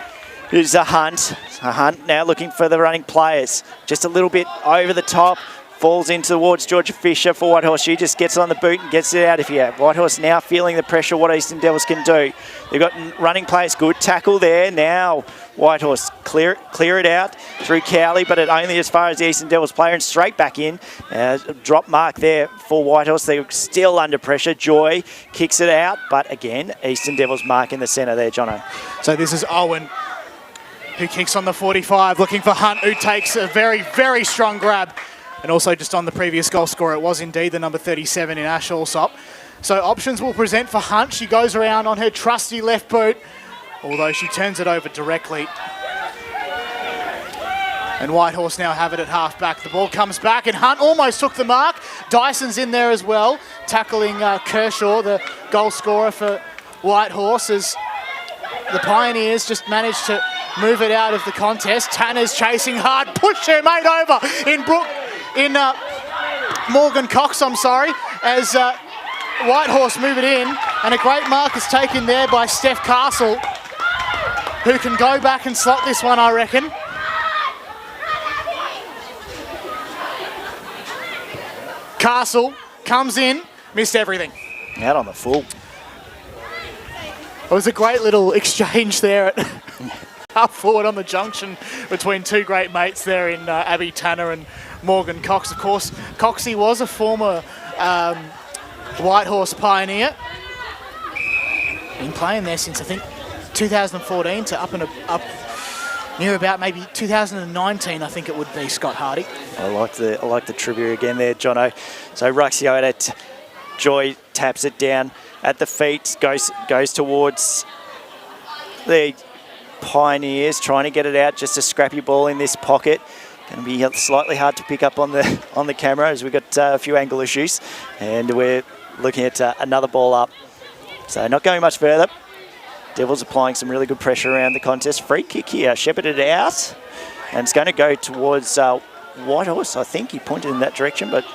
is a Hunt. A Hunt now looking for the running players. Just a little bit over the top. Falls in towards Georgia Fisher for Whitehorse. She just gets it on the boot and gets it out of here. Whitehorse now feeling the pressure of what Eastern Devils can do. They've got running players. Good tackle there. Now Whitehorse clear it out through Cowley, but it only as far as the Eastern Devils player and straight back in. Drop mark there for Whitehorse. They're still under pressure. Joy kicks it out, but again, Eastern Devils mark in the centre there, Jono.
So this is Owen, who kicks on the 45, looking for Hunt, who takes a very, very strong grab. And also just on the previous goal scorer, it was indeed the number 37 in Ash Allsop. So options will present for Hunt. She goes around on her trusty left boot, although she turns it over directly. And Whitehorse now have it at half back. The ball comes back and Hunt almost took the mark. Dyson's in there as well, tackling Kershaw, the goal scorer for Whitehorse, as the Pioneers just managed to move it out of the contest. Tanner's chasing hard, pushed her mate over in Morgan Cox, as Whitehorse move it in, and a great mark is taken there by Steph Castle, who can go back and slot this one, I reckon. Castle comes in, missed everything.
Out on the full.
It was a great little exchange there at half forward on the junction between two great mates there in Abby Tanner and Morgan Cox. Of course, Coxie was a former Whitehorse Pioneer. Been playing there since, I think, 2014 to up near about maybe 2019, I think it would be, Scott Hardy.
I like the trivia again there, Jono. So Ruxio at it. Joy taps it down at the feet, goes towards the Pioneers, trying to get it out. Just a scrappy ball in this pocket. Going to be slightly hard to pick up on the camera, as we've got a few angle issues, and we're looking at another ball up. So not going much further. Devils applying some really good pressure around the contest. Free kick here, shepherded out, and it's going to go towards Whitehorse. I think he pointed in that direction, but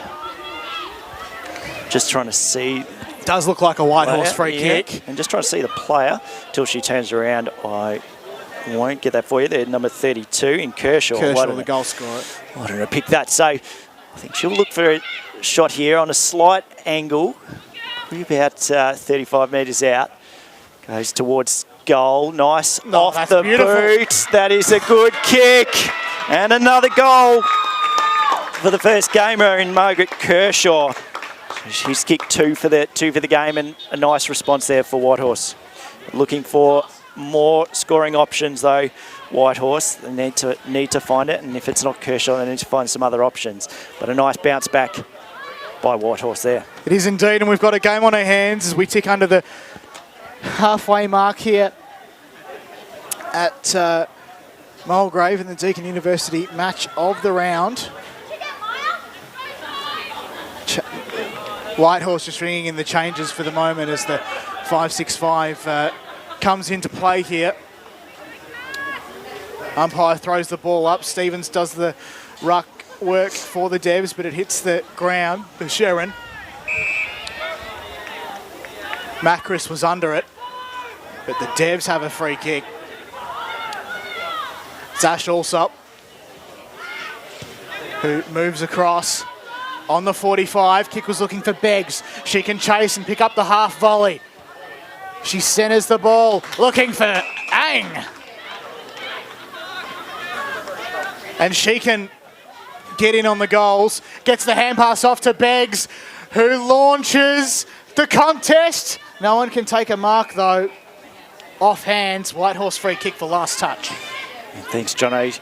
just trying to see.
Does look like a Whitehorse free kick.
And just trying to see the player till she turns around. I won't get that for you. They're number 32 in Kershaw.
Kershaw, the goal scorer.
I don't know, pick that. So I think she'll look for a shot here on a slight angle. Probably about 35 metres out. Goes towards goal. Nice off the boot. That is a good kick. And another goal for the first gamer in Margaret Kershaw. She's kicked two for the game, and a nice response there for Whitehorse. Looking for more scoring options though, Whitehorse. They need to find it, and if it's not Kershaw, they need to find some other options. But a nice bounce back by Whitehorse there.
It is indeed, and we've got a game on our hands as we tick under the halfway mark here at Mulgrave in the Deakin University match of the round. Whitehorse just ringing in the changes for the moment as the 5-6-5 comes into play here. Umpire throws the ball up. Stevens does the ruck work for the Devs, but it hits the ground for Sherrin. Macris was under it, but the Devs have a free kick. It's Ash Allsop, who moves across on the 45. Kick was looking for Beggs. She can chase and pick up the half volley. She centres the ball, looking for Ang. And she can get in on the goals. Gets the hand pass off to Beggs, who launches the contest. No one can take a mark, though. Off hands, Whitehorse free kick for last touch.
Thanks, Jono.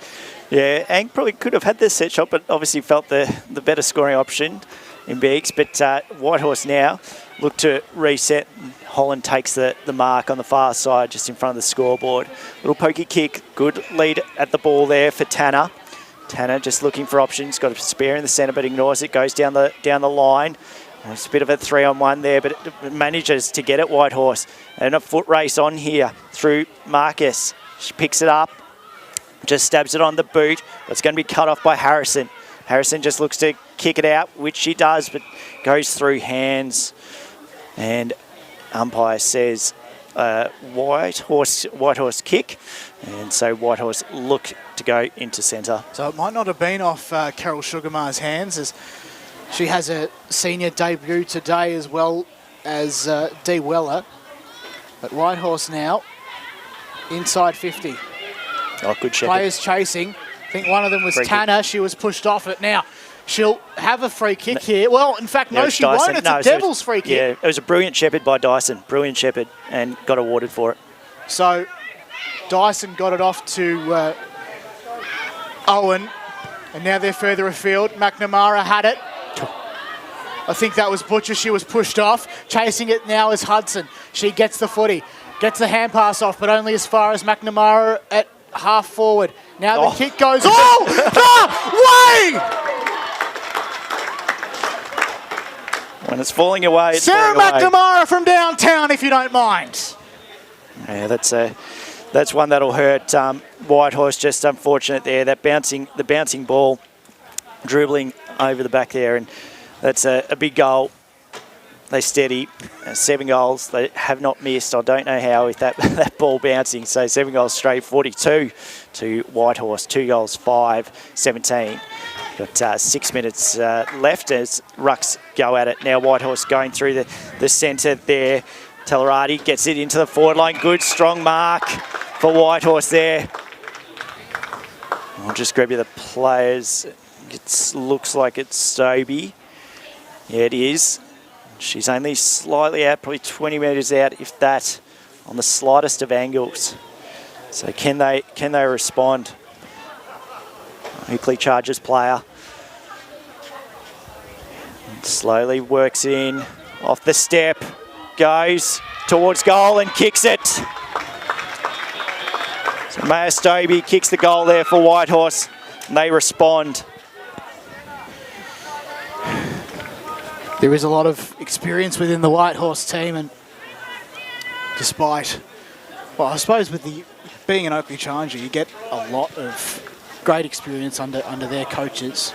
Yeah, Ang probably could have had this set shot, but obviously felt the better scoring option. in Biggs. But Whitehorse now look to reset. Holland takes the mark on the far side, just in front of the scoreboard. Little pokey kick, good lead at the ball there for Tanner. Tanner just looking for options, got a spare in the centre but ignores it, goes down the line. It's a bit of a 3-on-1 there, but it manages to get it, Whitehorse. And a foot race on here through Marcus. She picks it up, just stabs it on the boot. It's going to be cut off by Harrison. Harrison just looks to kick it out, which she does, but goes through hands. And umpire says Whitehorse kick. And so Whitehorse look to go into centre.
So it might not have been off Carol Sugarmar's hands, as she has a senior debut today as well as Dee Weller. But Whitehorse now inside 50.
Oh, good shot.
Players chasing. I think one of them was
Free
Tanner.
kick.
She was pushed off it. Now, she'll have a free kick here. Well, in fact, no, she
Dyson.
won't. It's a Devils free kick.
Yeah, it was a brilliant shepherd by Dyson. Brilliant shepherd, and got awarded for it.
So Dyson got it off to Owen, and now they're further afield. McNamara had it. I think that was Butcher. She was pushed off. Chasing it now is Hudson. She gets the footy, gets the hand pass off, but only as far as McNamara at half forward. Now the kick goes. Oh, the way!
When it's falling away, it's
Sarah
falling away.
McNamara from downtown, if you don't mind.
Yeah, that's one that'll hurt Whitehorse. Just unfortunate there. The bouncing ball, dribbling over the back there, and that's a big goal. They steady 7 goals. They have not missed. I don't know how with that ball bouncing. So 7 goals straight, 42 to Whitehorse. 2 goals, 5, 17. Got 6 minutes left as Rucks go at it. Now Whitehorse going through the centre there. Tellerati gets it into the forward line. Good, strong mark for Whitehorse there. I'll just grab you the players. It looks like it's Stobie. Yeah, it is. She's only slightly out, probably 20 metres out, if that, on the slightest of angles. So can they respond? Hookley charges player. Slowly works in, off the step, goes towards goal and kicks it. So Maya Stobie kicks the goal there for Whitehorse, and they respond.
There is a lot of experience within the Whitehorse team, and despite, well, I suppose with being an Oakley Challenger, you get a lot of great experience under their coaches.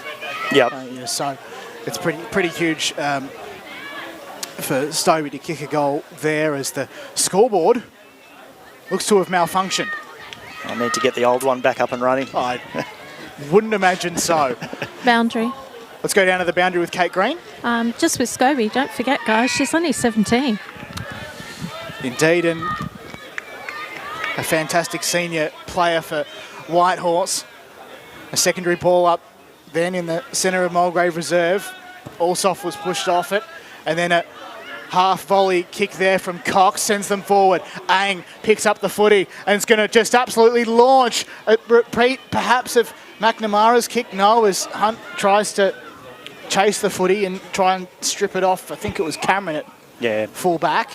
Yep.
Yeah, so it's pretty huge for Stobie to kick a goal there, as the scoreboard looks to have malfunctioned.
I need to get the old one back up and running.
I wouldn't imagine so.
Boundary.
Let's go down to the boundary with Kate Green.
Just with Scobie, don't forget, guys, she's only 17.
Indeed, and a fantastic senior player for Whitehorse. A secondary ball up then in the centre of Mulgrave Reserve. Allsoff was pushed off it, and then a half volley kick there from Cox sends them forward. Ang picks up the footy and is going to just absolutely launch a repeat perhaps of McNamara's kick. No, as Hunt tries to chase the footy and try and strip it off. I think it was Cameron at full back.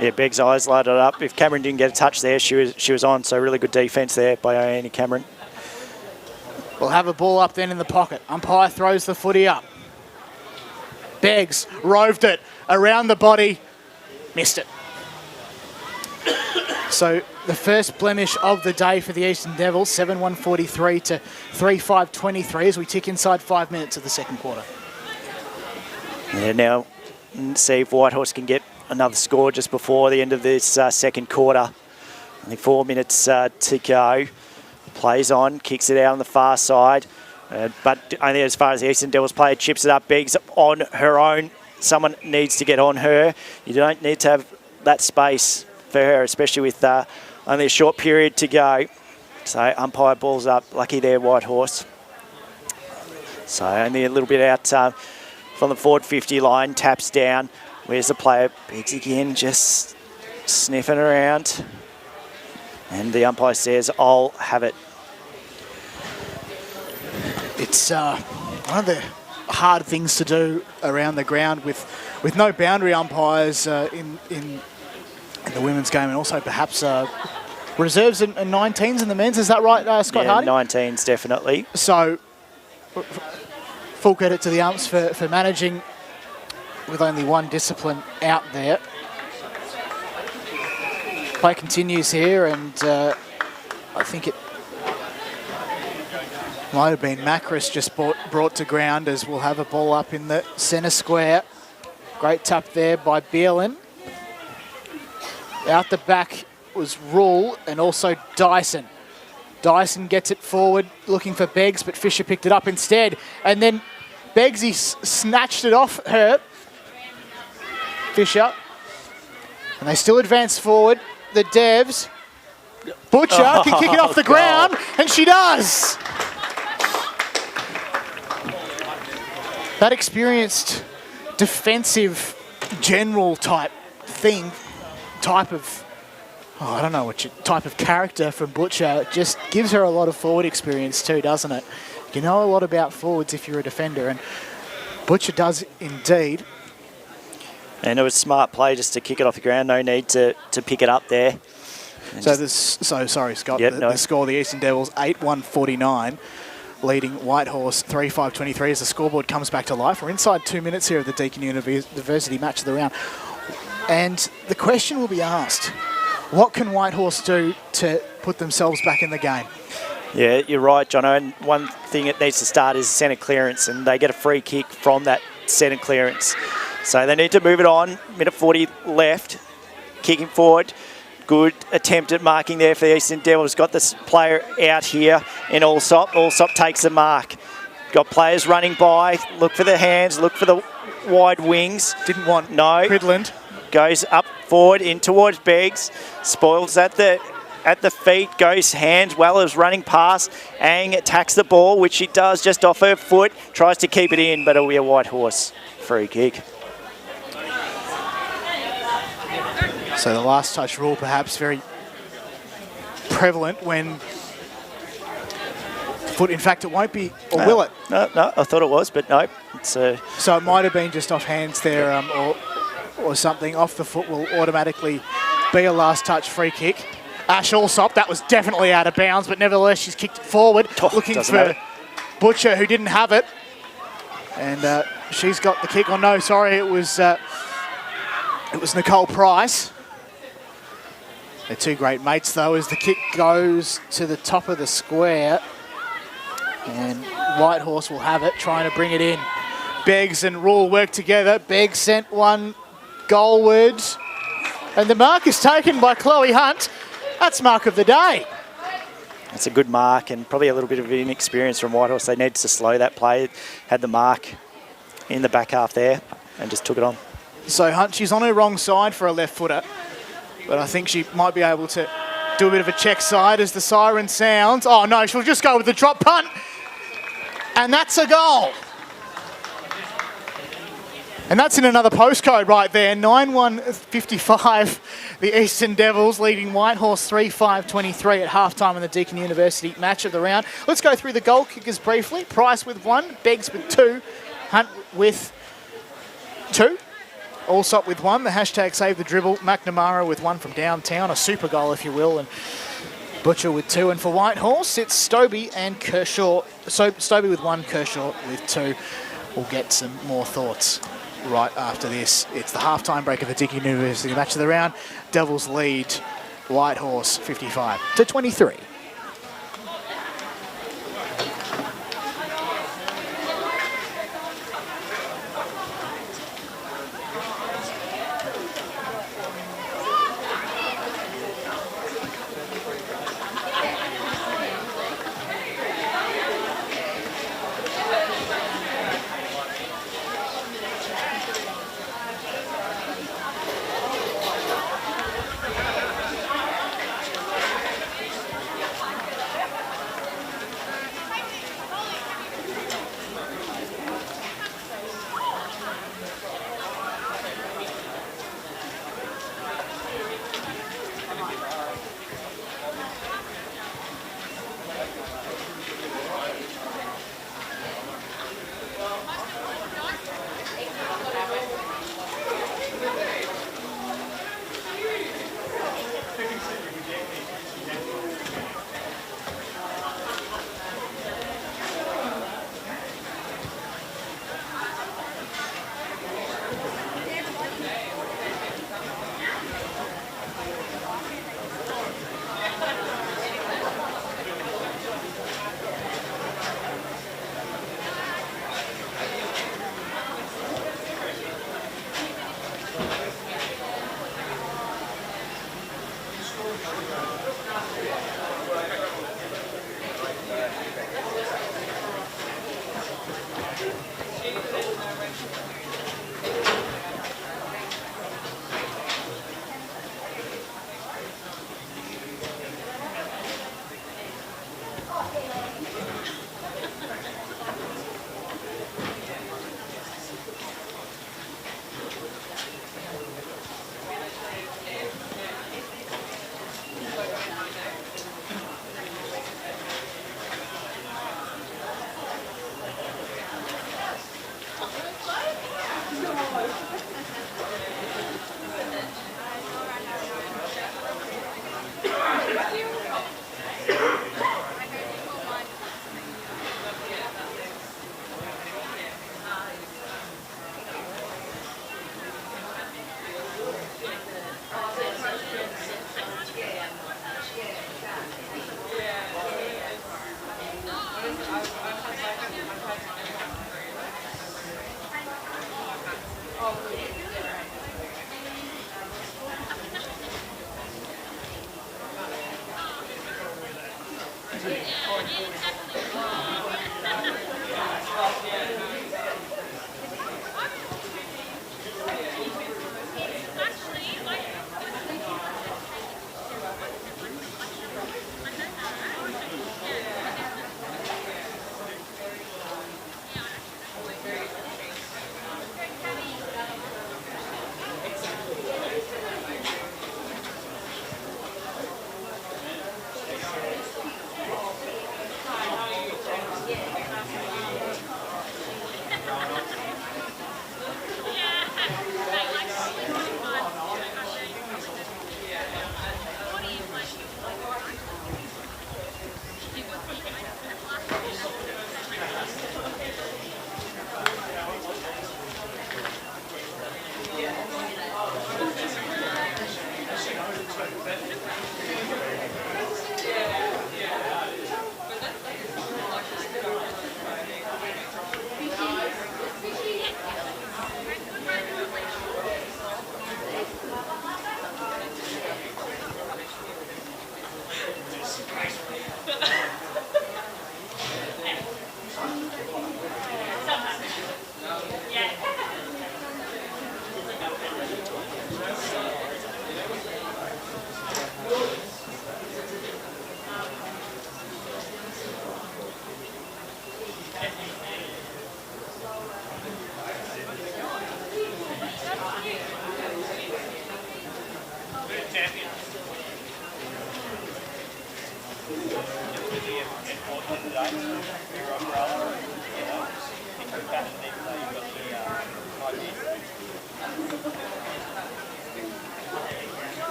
Yeah, Begg's eyes lighted up. If Cameron didn't get a touch there, she was on. So really good defence there by Annie Cameron.
We'll have a ball up then in the pocket. Umpire throws the footy up. Beggs roved it around the body, missed it. So the first blemish of the day for the Eastern Devils, 7-1-43 to 3-5-23 as we tick inside 5 minutes of the second quarter.
Yeah, now see if Whitehorse can get another score just before the end of this second quarter. Only 4 minutes to go. Plays on, kicks it out on the far side. But only as far as the Eastern Devils player chips it up. Beggs on her own. Someone needs to get on her. You don't need to have that space for her, especially with only a short period to go. So umpire balls up. Lucky there, Whitehorse. So only a little bit out from the forward 50 line. Taps down. Where's the player? Beggs again, just sniffing around. And the umpire says, I'll have it.
It's one of the hard things to do around the ground with no boundary umpires in the women's game, and also perhaps reserves and 19s in the men's. Is that right, Scott
Yeah,
Hardy?
19s definitely.
So full credit to the umps for managing with only one discipline out there. Play continues here, and I think it might have been Macris just brought to ground, as we'll have a ball up in the centre square. Great tap there by Bielan. Out the back was Rule and also Dyson. Dyson gets it forward, looking for Beggs, but Fisher picked it up instead. And then Beggsy snatched it off her. Fisher. And they still advance forward. The Devs. Butcher can kick it off the ground, and she does. That experienced defensive general type of I don't know what type of character from Butcher just gives her a lot of forward experience too, doesn't it? You know a lot about forwards if you're a defender, and Butcher does indeed.
And it was smart play just to kick it off the ground. No need to pick it up there.
Sorry, Scott.
Yep,
The score: the Eastern Devils 8-1-49, leading Whitehorse 3-5-23 as the scoreboard comes back to life. We're inside 2 minutes here of the Deakin University Match of the Round, and the question will be asked: what can Whitehorse do to put themselves back in the game?
Yeah, you're right, Jono. And one thing it needs to start is centre clearance, and they get a free kick from that centre clearance. So they need to move it on. Minute 40 left. Kicking forward. Good attempt at marking there for the Eastern Devils. Got this player out here in Allsop. Allsop takes the mark. Got players running by. Look for the hands. Look for the wide wings.
Didn't want
Cridland. Goes up forward in towards Beggs. Spoils at the feet. Goes hands well as running past. Ang attacks the ball, which she does just off her foot. Tries to keep it in, but it'll be a Whitehorse free kick.
So the last touch rule perhaps very prevalent when foot. In fact, it won't be, or will it?
No, I thought it was, but no. It's
So it might have been just off hands there, or something. Off the foot will automatically be a last touch free kick. Ash Allsop, that was definitely out of bounds, but nevertheless she's kicked it forward, looking for
matter.
Butcher, who didn't have it. And she's got the kick. Oh no, sorry, it was Nicole Price. They're two great mates, though, as the kick goes to the top of the square. And Whitehorse will have it, trying to bring it in. Beggs and Rule work together. Beggs sent one goalward. And the mark is taken by Chloe Hunt. That's mark of the day.
It's a good mark, and probably a little bit of inexperience from Whitehorse. They needed to slow that play. Had the mark in the back half there and just took it on.
So Hunt, she's on her wrong side for a left footer. But I think she might be able to do a bit of a check side as the siren sounds. Oh no, she'll just go with the drop punt. And that's a goal. And that's in another postcode right there. 9-1-55, the Eastern Devils leading Whitehorse 3-5-23 at halftime in the Deakin University Match of the Round. Let's go through the goal kickers briefly. Price with 1, Beggs with 2, Hunt with 2. Allsop with 1, the hashtag save the dribble. McNamara with 1 from downtown, a super goal if you will, and Butcher with 2. And for Whitehorse, it's Stobie and Kershaw. So Stobie with 1, Kershaw with 2. We'll get some more thoughts right after this. It's the halftime break of the Deakin University Match of the Round. Devils lead Whitehorse 55-23.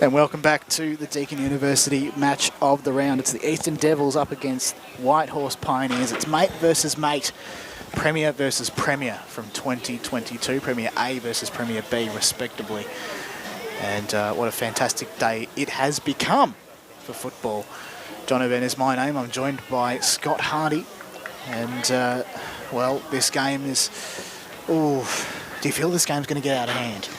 And welcome back to the Deakin University match of the round. It's the Eastern Devils up against Whitehorse Pioneers. It's mate versus mate, Premier versus Premier from 2022, Premier A versus Premier B respectively. And what a fantastic day it has become for football. John O'Ben is my name. I'm joined by Scott Hardy. And, well, this game is... Ooh, do you feel this game's going to get out of hand?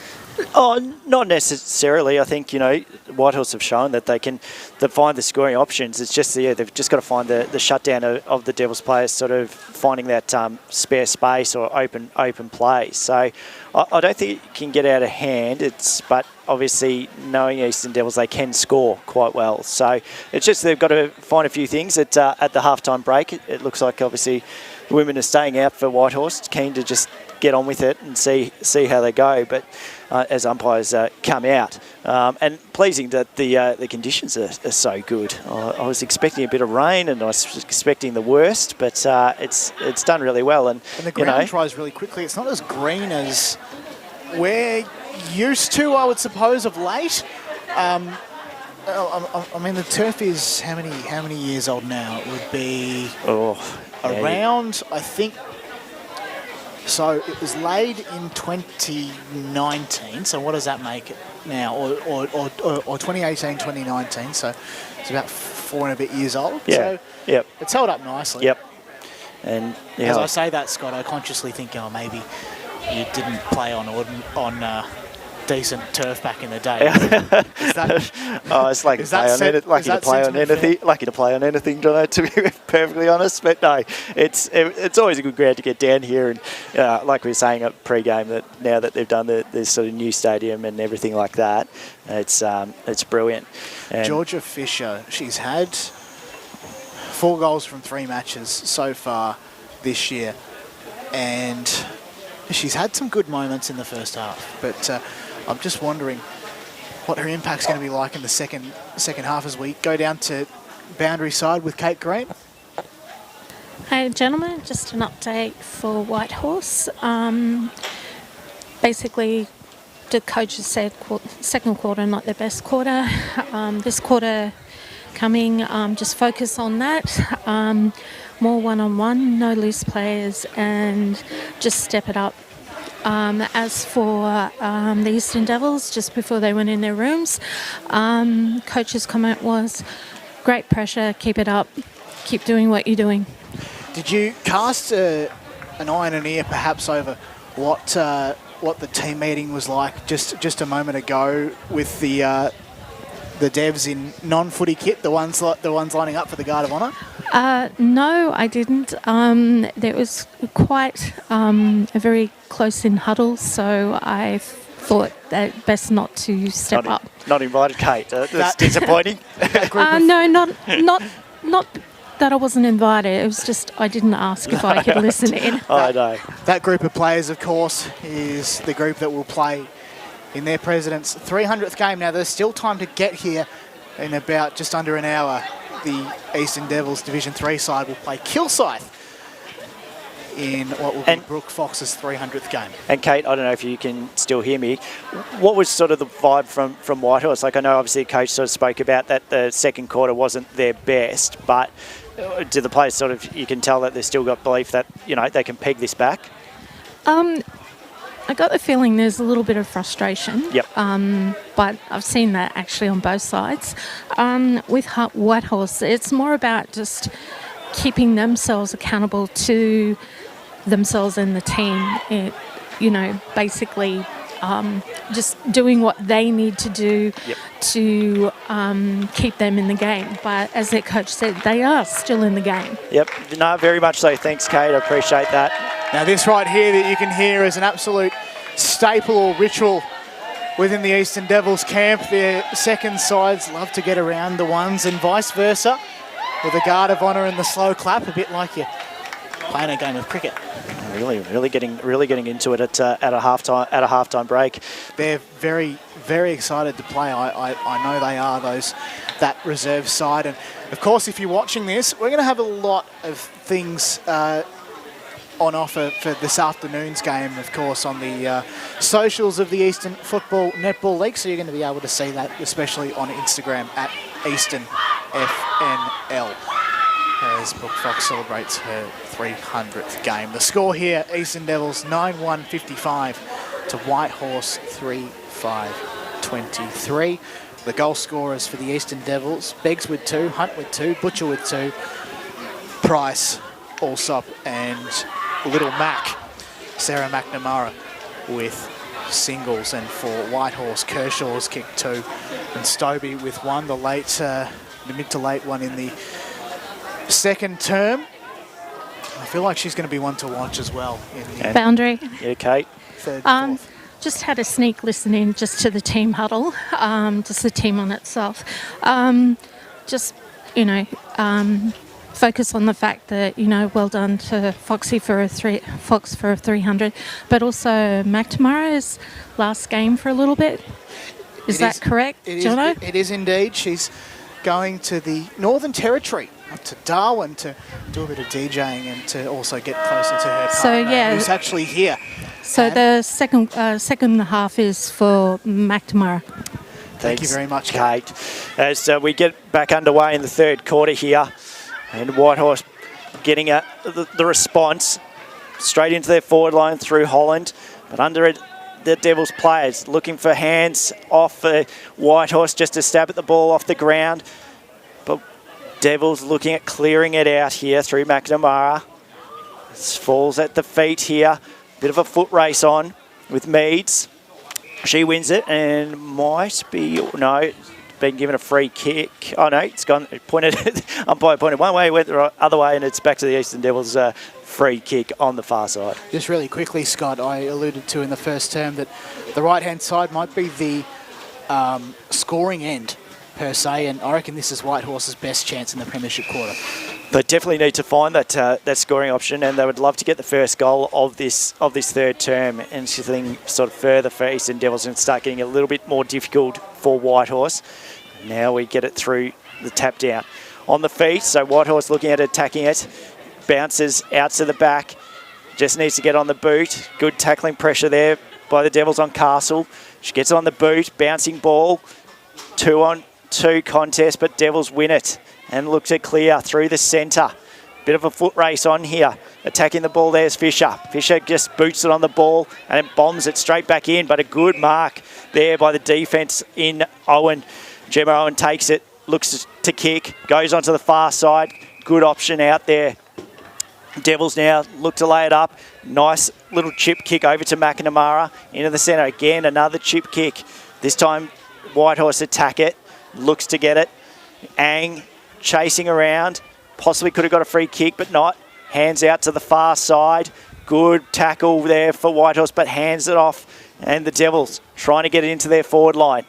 Oh, not necessarily. I think, you know, Whitehorse have shown that they can find the scoring options. It's just, yeah, they've just got to find the shutdown of the Devils players, sort of finding that spare space or open play. So I don't think it can get out of hand. But obviously, knowing Eastern Devils, they can score quite well. So it's just they've got to find a few things at the halftime break. It looks like, obviously, the women are staying out for Whitehorse, keen to just get on with it and see how they go. But as umpires come out, and pleasing that the conditions are so good. I was expecting a bit of rain, and I was expecting the worst, but it's done really well. And
the ground dries really quickly. It's not as green as we're used to, I would suppose, of late. I mean, the turf is how many years old now? It would be around, I think. So it was laid in 2019. So what does that make it now? Or 2018, 2019. So it's about 4 and a bit years old.
Yeah.
So
yep.
It's held up nicely.
Yep. And yeah,
as I say that, Scott, I consciously think, oh, maybe you didn't play on decent turf back in the day. Is that,
it's lucky to play on anything, John, to be perfectly honest. But no, it's always a good ground to get down here, and like we were saying at pre-game, that now that they've done this sort of new stadium and everything like that, it's brilliant. And
Georgia Fisher, she's had 4 goals from 3 matches so far this year, and she's had some good moments in the first half, but I'm just wondering what her impact's going to be like in the second half as we go down to boundary side with Kate Green.
Hey, gentlemen, just an update for Whitehorse. Basically, the coach has said, second quarter not their best quarter. This quarter coming, just focus on that. More one-on-one, no loose players, and just step it up. As for the Eastern Devils, just before they went in their rooms, coach's comment was, great pressure, keep it up, keep doing what you're doing.
Did you cast an eye and an ear perhaps over what the team meeting was like just a moment ago with the devs in non-footy kit, the ones lining up for the Guard of Honour?
No, I didn't. There was quite a very close-in huddle, so I thought that best not to step up.
Not invited, Kate. That's disappointing.
No, not that I wasn't invited. It was just I didn't ask if I could listen in.
I know.
That group of players, of course, is the group that will play in their president's 300th game. Now, there's still time to get here in about just under an hour. The Eastern Devils Division 3 side will play Kilsyth in what will be Brooke Fox's 300th game.
And Kate, I don't know if you can still hear me. What was sort of the vibe from Whitehorse? Like, I know obviously the coach sort of spoke about that the second quarter wasn't their best, but do the players sort of, you can tell that they've still got belief that, you know, they can peg this back?
I got the feeling there's a little bit of frustration.
Yep.
But I've seen that actually on both sides. With Whitehorse, it's more about just keeping themselves accountable to themselves and the team. Basically just doing what they need to do to keep them in the game. But as their coach said, they are still in the game.
Yep. No, very much so. Thanks, Kate. I appreciate that.
Now, this right here that you can hear is an absolute staple or ritual within the Eastern Devils camp. Their second sides love to get around the ones and vice versa, with the Guard of Honour and the slow clap, a bit like you're playing a game of cricket.
Really getting into it at a halftime break.
They're very, very excited to play. I know they are, that reserve side. And of course, if you're watching this, we're going to have a lot of things on offer for this afternoon's game, of course, on the socials of the Eastern Football Netball League. So you're going to be able to see that, especially on Instagram at EasternFNL, as Brooke Fox celebrates her 300th game. The score here, Eastern Devils 9-1-55 to Whitehorse 3-5-23. The goal scorers for the Eastern Devils, Beggs with 2, Hunt with 2, Butcher with 2, Price, Allsop and Little Mac, Sarah McNamara with singles, and for Whitehorse, Kershaw's kicked 2 and Stobie with 1, the mid to late one in the second term. I feel like she's going to be one to watch as well. In the
Boundary.
Yeah, Kate.
Third, fourth.
Just had a sneak listen in just to the team huddle, just the team on itself. Focus on the fact that, well done to Fox for a 300, but also McNamara's last game for a little bit. Is that correct, Jono?
It is indeed. She's going to the Northern Territory, up to Darwin, to do a bit of DJing and to also get closer to her partner, who's actually here.
So the second half is for McNamara.
Thank you very much,
Kate. As we get back underway in the third quarter here, and Whitehorse getting the response straight into their forward line through Holland, but under it, the Devils players looking for hands off Whitehorse just to stab at the ball off the ground. But Devils looking at clearing it out here through McNamara. This falls at the feet here. Bit of a foot race on with Meads. She wins it and might be, no, been given a free kick. Oh no, it's gone, umpire pointed one way, went the other way, and it's back to the Eastern Devils free kick on the far side. Just
really quickly, Scott, I alluded to in the first term that the right-hand side might be the scoring end per se, and I reckon this is Whitehorse's best chance in the premiership quarter.
They definitely need to find that scoring option, and they would love to get the first goal of this third term, and something sort of further for Eastern Devils and start getting a little bit more difficult for Whitehorse. Now we get it through the tap down on the feet, so Whitehorse looking at attacking it, bounces out to the back, just needs to get on the boot. Good tackling pressure there by the Devils on Castle. She gets on the boot, bouncing ball. 2-on-2 contest, but Devils win it and look to clear through the centre. Bit of a foot race on here. Attacking the ball, there's Fisher. Fisher just boots it on the ball and it bombs it straight back in, but a good mark there by the defence in Owen. Gemma Owen takes it, looks to kick, goes onto the far side. Good option out there. Devils now look to lay it up. Nice little chip kick over to McNamara. Into the centre again, another chip kick. This time Whitehorse attack it, looks to get it. Ang chasing around. Possibly could have got a free kick, but not. Hands out to the far side. Good tackle there for Whitehorse, but hands it off. And the Devils trying to get it into their forward line.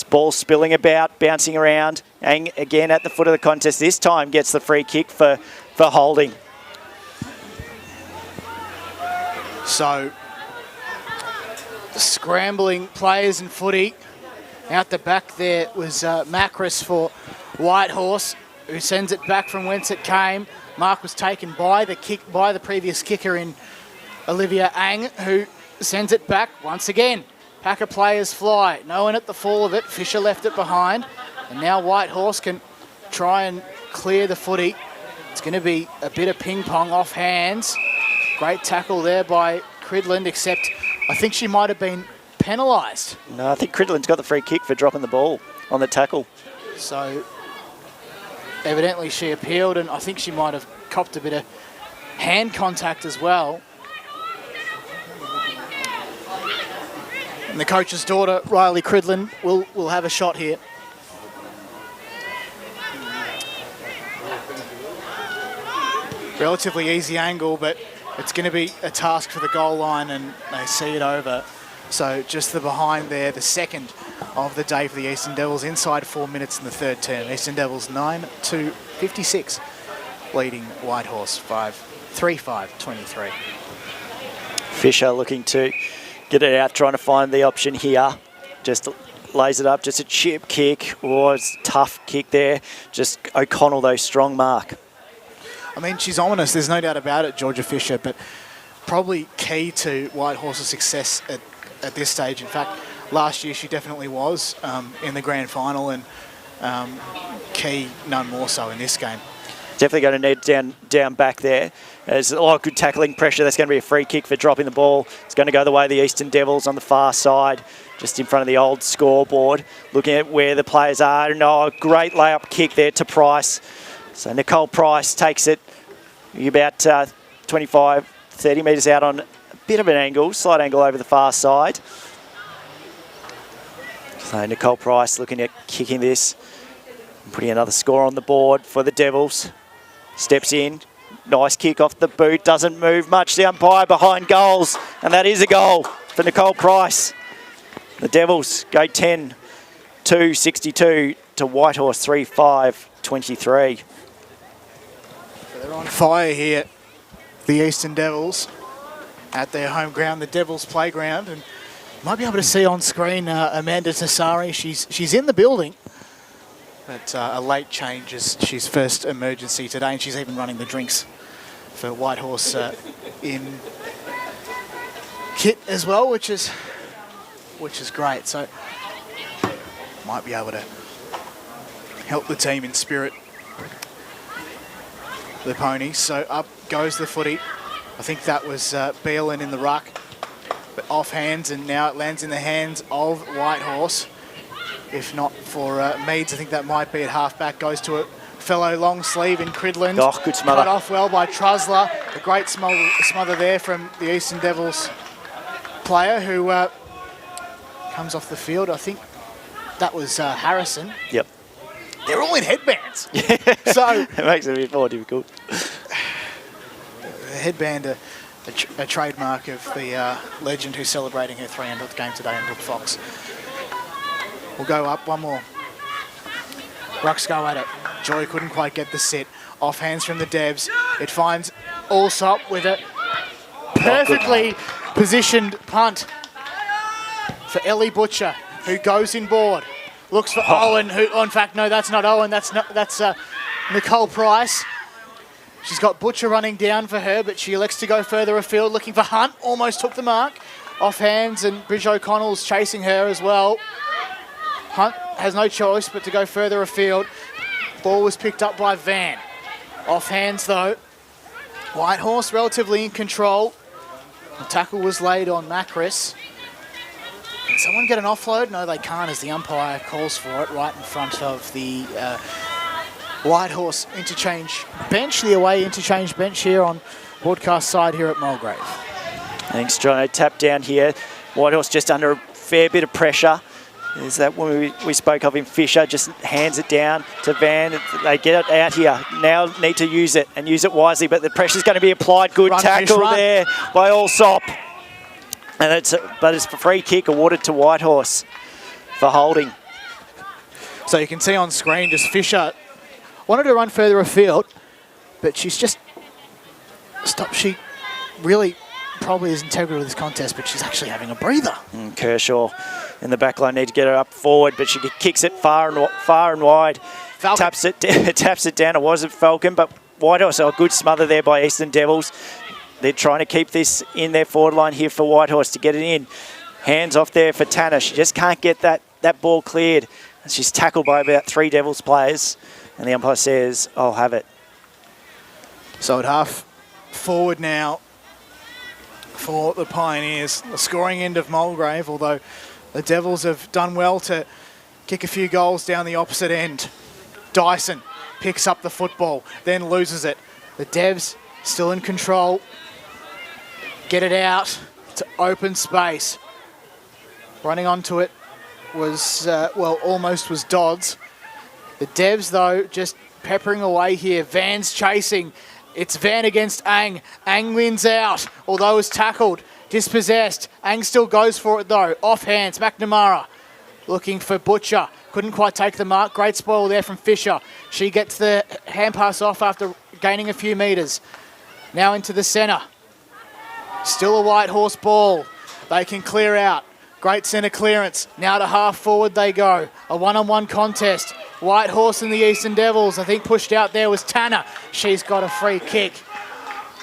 Ball spilling about, bouncing around. Ang again at the foot of the contest. This time gets the free kick for holding.
So, scrambling players in footy. Out the back there was Macris for Whitehorse, who sends it back from whence it came. Mark was taken by the previous kicker in Olivia Ang, who sends it back once again. Pack of players fly. No one at the fall of it. Fisher left it behind. And now Whitehorse can try and clear the footy. It's going to be a bit of ping pong off hands. Great tackle there by Cridland, except I think she might have been penalised.
No, I think Cridland's got the free kick for dropping the ball on the tackle.
So evidently she appealed, and I think she might have copped a bit of hand contact as well. And the coach's daughter, Riley Cridland, will have a shot here. Relatively easy angle, but it's going to be a task for the goal line, and they see it over. So just the behind there, the second of the day for the Eastern Devils, inside 4 minutes in the third term. Eastern Devils 9-56, leading Whitehorse 3-5-23.
Fisher looking to get it out, trying to find the option here. Just lays it up, just a chip kick. Was tough kick there. Just O'Connell, though, strong mark.
I mean, she's ominous, there's no doubt about it, Georgia Fisher, but probably key to Whitehorse's success at this stage. In fact, last year she definitely was in the grand final, and key none more so in this game.
Definitely going to need down back there. There's a lot of good tackling pressure. That's going to be a free kick for dropping the ball. It's going to go the way of the Eastern Devils on the far side, just in front of the old scoreboard. Looking at where the players are. And great layup kick there to Price. So Nicole Price takes it about 25, 30 metres out on a bit of an angle, slight angle over the far side. So Nicole Price looking at kicking this, putting another score on the board for the Devils. Steps in, nice kick off the boot, doesn't move much. The umpire behind goals, and that is a goal for Nicole Price. The Devils go 10-62 to Whitehorse 3-5-23.
They're on fire here, the Eastern Devils, at their home ground, the Devils playground, and you might be able to see on screen Amanda Tassari. She's in the building, but a late change is she's first emergency today, and she's even running the drinks for Whitehorse in kit as well, which is great. So might be able to help the team in spirit. The ponies. So up goes the footy. I think that was Beelin in the ruck, but off hands, and now it lands in the hands of Whitehorse. If not for Meads, I think that might be at half-back. Goes to a fellow long sleeve in Cridland.
Oh, good smother.
Cut off well by Trusler. A great smother there from the Eastern Devils player who comes off the field. I think that was Harrison.
Yep.
They're all in headbands. So
it makes it a bit more difficult.
The headband, a trademark of the legend who's celebrating her 300th game today in Brook Fox. We'll go up one more. Rucks go at it. Joy couldn't quite get the sit. Off hands from the Devs. It finds Allsop with a perfectly positioned punt for Ellie Butcher, who goes inboard. Looks for Owen, who, in fact, no, that's not Owen. That's Nicole Price. She's got Butcher running down for her, but she elects to go further afield, looking for Hunt. Almost took the mark. off hands, and Bridge O'Connell's chasing her as well. Hunt has no choice but to go further afield. Ball was picked up by Van. Off hands though. Whitehorse relatively in control. The tackle was laid on Macris. Can someone get an offload? No, they can't, as the umpire calls for it right in front of the Whitehorse interchange bench, the away interchange bench here on broadcast side here at Mulgrave.
Thanks, John. Tap down here. Whitehorse just under a fair bit of pressure. There's that one we spoke of in Fisher, just hands it down to Van. They get it out here. Now need to use it and use it wisely, but the pressure's going to be applied. Good tackle there by Allsop. And it's a free kick awarded to Whitehorse for holding.
So you can see on screen just Fisher wanted to run further afield, but she's just stopped. She really probably is integral to this contest, but she's actually having a breather.
Kershaw in the back line need to get her up forward, but she kicks it far and wide.
Falcon.
Taps it down. It wasn't Falcon, but Whitehorse, a good smother there by Eastern Devils. They're trying to keep this in their forward line here for Whitehorse to get it in. Hands off there for Tanner. She just can't get that ball cleared. She's tackled by about 3 Devils players, and the umpire says, I'll have it.
So at half forward now for the Pioneers. The scoring end of Mulgrave, although the Devils have done well to kick a few goals down the opposite end. Dyson picks up the football, then loses it. The Devs still in control. Get it out to open space. Running onto it was, almost was Dodds. The Devs, though, just peppering away here. Van's chasing. It's Van against Ang. Ang wins out, although was tackled. Dispossessed. Ang still goes for it, though. Off hands. McNamara looking for Butcher. Couldn't quite take the mark. Great spoil there from Fisher. She gets the hand pass off after gaining a few metres. Now into the centre. Still a Whitehorse ball. They can clear out. Great centre clearance. Now to half forward they go. A one-on-one contest. Whitehorse and the Eastern Devils. I think pushed out there was Tanner. She's got a free kick.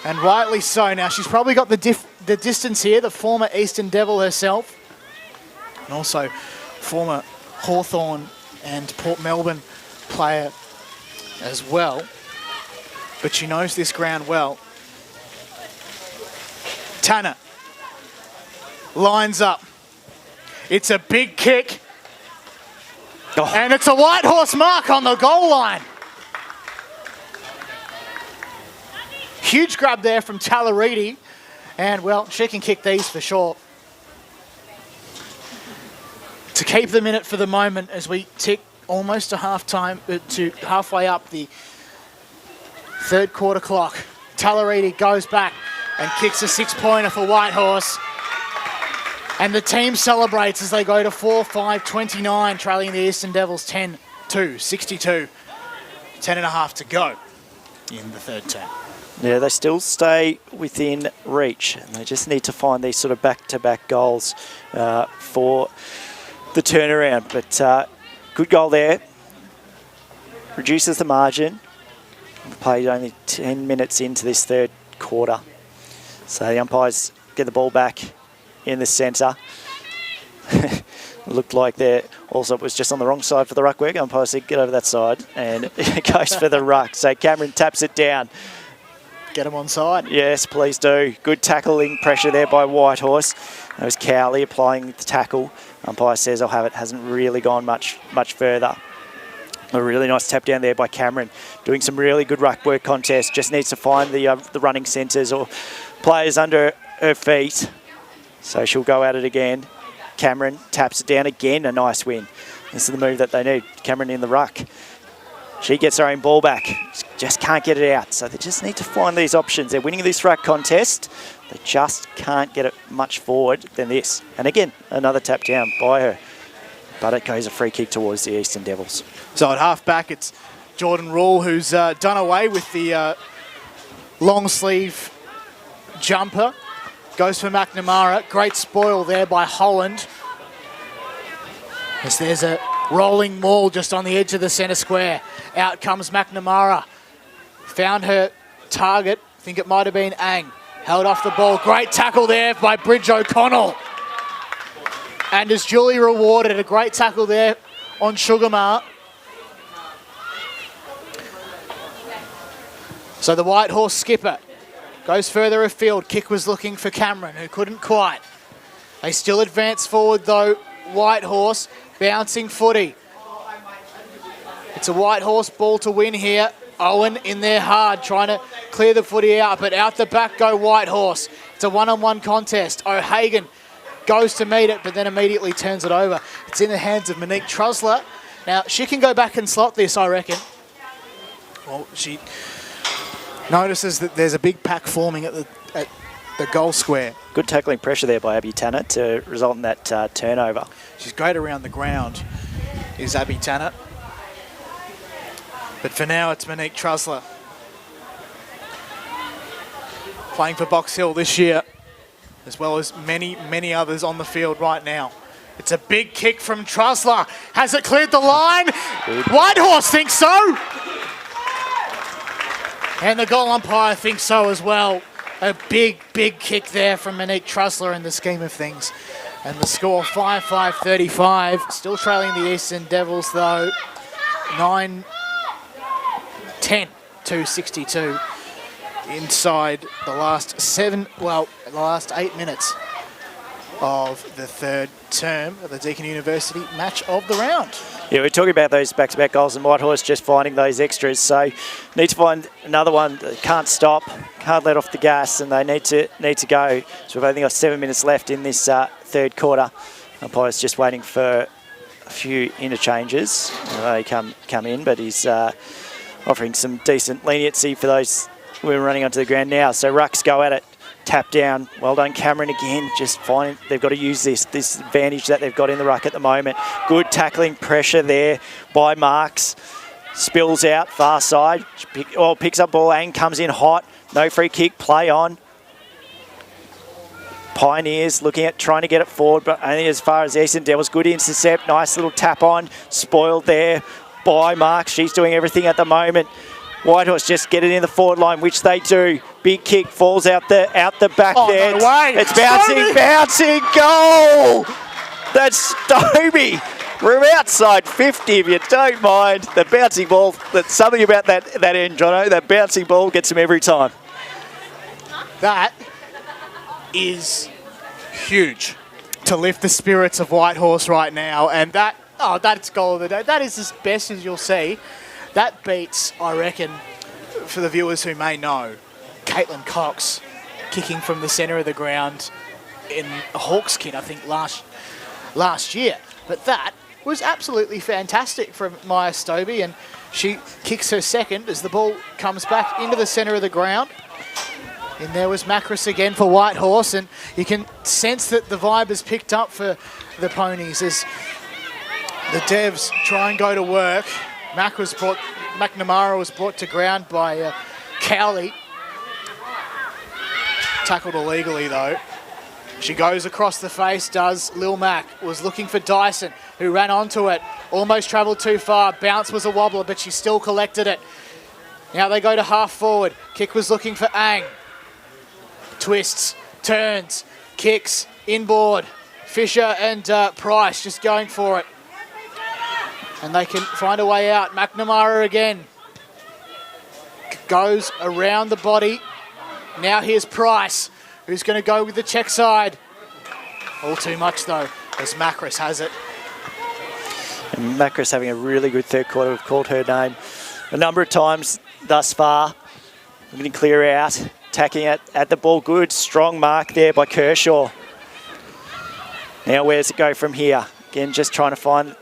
And rightly so. Now she's probably got the distance here. The former Eastern Devil herself. And also former Hawthorn and Port Melbourne player as well. But she knows this ground well. Tanner lines up. It's a big kick. Oh. And it's a Whitehorse mark on the goal line. Huge grab there from Talaridi. And, well, she can kick these for sure. To keep them in it for the moment as we tick almost to half-time, to halfway up the third quarter clock. Talaridi goes back and kicks a 6-pointer for Whitehorse. And the team celebrates as they go to 4-5-29, trailing the Eastern Devils 10-2, 62. 10.5 to go in the third term.
Yeah, they still stay within reach, and they just need to find these sort of back-to-back goals for the turnaround. But good goal there. Reduces the margin. We played only 10 minutes into this third quarter. So the umpires get the ball back in the centre. Looked like there also was just on the wrong side for the ruck work. Umpire said, get over that side, and it goes for the ruck. So Cameron taps it down.
Get him on side.
Yes, please do. Good tackling pressure there by Whitehorse. That was Cowley applying the tackle. Umpire says, I'll have it. Hasn't really gone much further. A really nice tap down there by Cameron. Doing some really good ruck work contest. Just needs to find the running centres or players under her feet. So she'll go at it again. Cameron taps it down again. A nice win. This is the move that they need. Cameron in the ruck. She gets her own ball back. Just can't get it out. So they just need to find these options. They're winning this ruck contest. They just can't get it much forward than this. And again, another tap down by her. But it goes a free kick towards the Eastern Devils.
So at half back, it's Jordan Rule who's done away with the long sleeve jumper. Goes for McNamara. Great spoil there by Holland. As there's a rolling maul just on the edge of the centre square. Out comes McNamara. Found her target. I think it might have been Ang. Held off the ball. Great tackle there by Bridge O'Connell. And is duly rewarded. A great tackle there on Sugarmar. So the Whitehorse skipper goes further afield. Kick was looking for Cameron, who couldn't quite. They still advance forward though. Whitehorse bouncing footy. It's a Whitehorse ball to win here. Owen in there hard, trying to clear the footy out, but out the back go Whitehorse. It's a one-on-one contest. O'Hagan goes to meet it, but then immediately turns it over. It's in the hands of Monique Trusler. Now, she can go back and slot this, I reckon. Well, she notices that there's a big pack forming at the goal square.
Good tackling pressure there by Abby Tanner to result in that turnover.
She's great around the ground, is Abby Tanner. But for now, it's Monique Trusler. Playing for Box Hill this year, as well as many, many others on the field right now. It's a big kick from Trusler. Has it cleared the line? Whitehorse thinks so. And the goal umpire thinks so as well. A big, big kick there from Monique Trusler in the scheme of things. And the score 5-5-35. Still trailing the Eastern Devils though. 9-10-62 inside the last 8 minutes of the third term of the Deakin University match of the round.
Yeah, we're talking about those back-to-back goals and Whitehorse just finding those extras. So need to find another one that can't stop, can't let off the gas, and they need to go. So we've only got 7 minutes left in this third quarter. Umpire's just waiting for a few interchanges. They come in, but he's offering some decent leniency for those who are running onto the ground now. So rucks go at it. Tap down. Well done, Cameron again. Just fine. They've got to use this advantage that they've got in the ruck at the moment. Good tackling pressure there by Marks. Spills out far side. Picks up ball and comes in hot. No free kick. Play on. Pioneers looking at trying to get it forward, but only as far as Eastern Devils. Good intercept. Nice little tap on. Spoiled there by Marks. She's doing everything at the moment. Whitehorse just get it in the forward line, which they do. Big kick falls out the back there.
No way.
It's bouncing goal. That's Stobie from outside 50, if you don't mind. The bouncing ball, that's something about that end, Jono. That bouncing ball gets him every time.
That is huge to lift the spirits of Whitehorse right now. And that's goal of the day. That is as best as you'll see. That beats, I reckon, for the viewers who may know, Caitlin Cox kicking from the centre of the ground in a Hawks kit, I think, last year. But that was absolutely fantastic from Maya Stobie, and she kicks her second as the ball comes back into the centre of the ground. And there was Macris again for Whitehorse, and you can sense that the vibe has picked up for the Ponies as the Devs try and go to work. McNamara was brought to ground by Cowley. Tackled illegally though. She goes across the face, does Lil Mac. Was looking for Dyson, who ran onto it. Almost travelled too far. Bounce was a wobbler, but she still collected it. Now they go to half forward. Kick was looking for Ang. Twists, turns, kicks, inboard. Fisher and Price just going for it. And they can find a way out. McNamara again. Goes around the body. Now here's Price, who's going to go with the check side. All too much though, as Macris has it.
And Macris having a really good third quarter. We've called her name a number of times thus far. Looking to clear out. Tacking at the ball. Good, strong mark there by Kershaw. Now where does it go from here? Again, just trying to find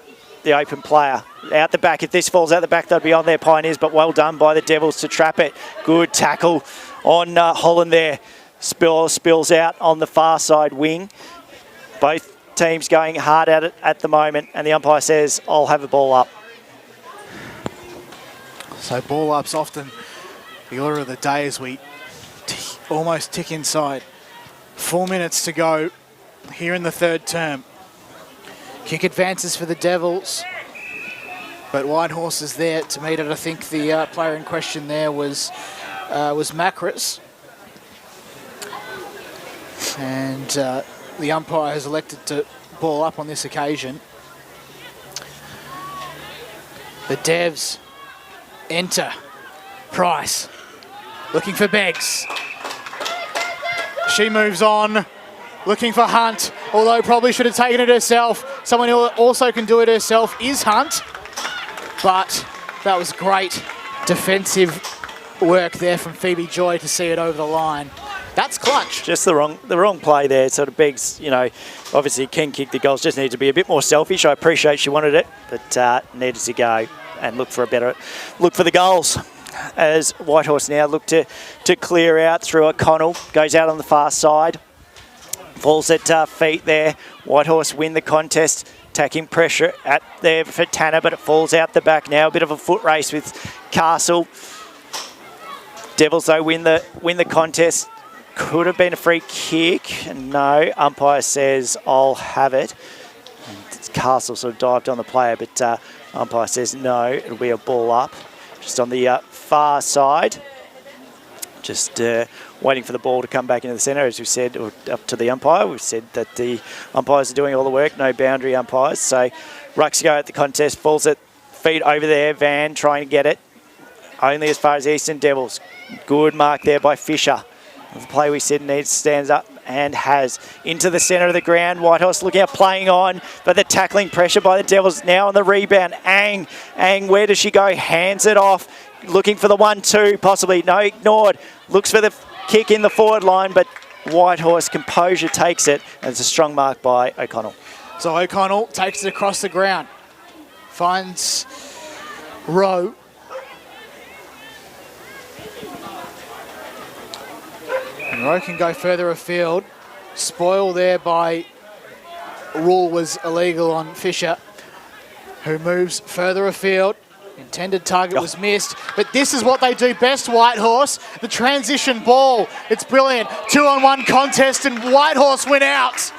the open player. Out the back. If this falls out the back, they'll be on their Pioneers, but well done by the Devils to trap it. Good tackle on Holland there. Spills out on the far side wing. Both teams going hard at it at the moment, and the umpire says, I'll have a ball up.
So ball up's often the order of the day as we almost tick inside. 4 minutes to go here in the third term. Kick advances for the Devils, but Whitehorse is there to meet it. I think the player in question there was Macris. And the umpire has elected to ball up on this occasion. The Devs enter. Price looking for Beggs. She moves on, looking for Hunt, although probably should have taken it herself. Someone who also can do it herself is Hunt. But that was great defensive work there from Phoebe Joy to see it over the line. That's clutch.
Just the wrong play there. Sort of Beggs, you know, obviously can kick the goals, just needs to be a bit more selfish. I appreciate she wanted it, but needed to go and look for the goals. As Whitehorse now look to clear out through O'Connell. Goes out on the far side. Falls at feet there. Whitehorse win the contest. Attacking pressure at there for Tanner, but it falls out the back now. A bit of a foot race with Castle. Devils, though, win the contest. Could have been a free kick. No, umpire says, I'll have it. And Castle sort of dived on the player, but umpire says no, it'll be a ball up. Just on the far side. Just waiting for the ball to come back into the centre, as we said, or up to the umpire. We've said that the umpires are doing all the work, no boundary umpires. So rucks go at the contest, falls at feet over there. Van trying to get it. Only as far as Eastern Devils. Good mark there by Fisher. The play we said needs stands up and has into the centre of the ground. Whitehorse looking at playing on, but the tackling pressure by the Devils now on the rebound. Ang, where does she go? Hands it off. Looking for the 1-2, possibly. No, ignored. Looks for the kick in the forward line, but Whitehorse composure takes it, and it's a strong mark by O'Connell.
So O'Connell takes it across the ground. Finds Rowe. And Rowe can go further afield. Spoil there by rule was illegal on Fisher, who moves further afield. Intended target was missed, but this is what they do best, Whitehorse. The transition ball. It's brilliant. 2-on-1 contest and Whitehorse win out.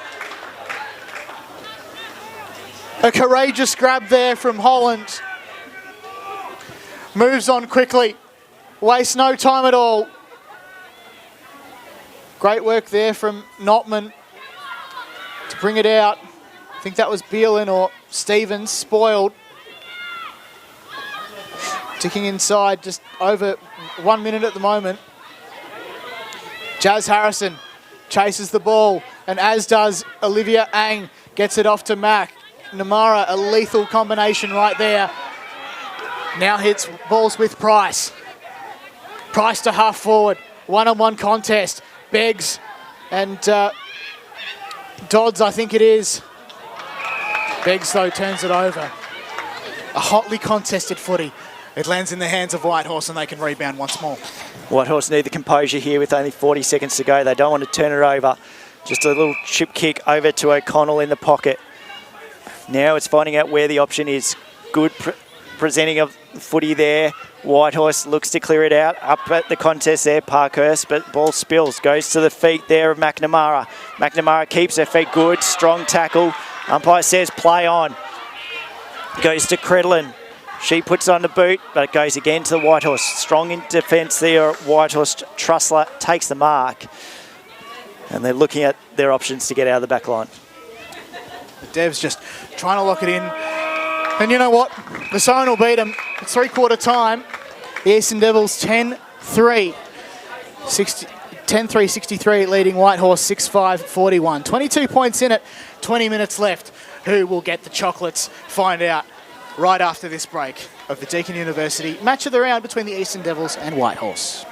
A courageous grab there from Holland. Moves on quickly. Wastes no time at all. Great work there from Notman to bring it out. I think that was Beelan or Stevens, spoiled. Ticking inside, just over 1 minute at the moment. Jazz Harrison chases the ball, and as does Olivia Ang, gets it off to Mac. Namara, a lethal combination right there. Now hits balls with Price. Price to half forward, 1-on-1 contest. Beggs and Dodds, I think it is. Beggs, though, turns it over. A hotly contested footy. It lands in the hands of Whitehorse and they can rebound once more.
Whitehorse need the composure here with only 40 seconds to go. They don't want to turn it over. Just a little chip kick over to O'Connell in the pocket. Now it's finding out where the option is. Good presenting of footy there. Whitehorse looks to clear it out. Up at the contest there, Parkhurst, but ball spills. Goes to the feet there of McNamara. McNamara keeps her feet good. Strong tackle. Umpire says play on. Goes to Credlin. She puts on the boot, but it goes again to the Whitehorse. Strong in defence there. Whitehorse Trussler takes the mark. And they're looking at their options to get out of the back line.
The Devs just trying to lock it in. And you know what? The Siren will beat them. It's three-quarter time. The Eastern Devils 10-3. 10-3-63 leading Whitehorse 6-5-41. 22 points in it. 20 minutes left. Who will get the chocolates? Find out right after this break of the Deakin University Match of the Round between the Eastern Devils and Whitehorse.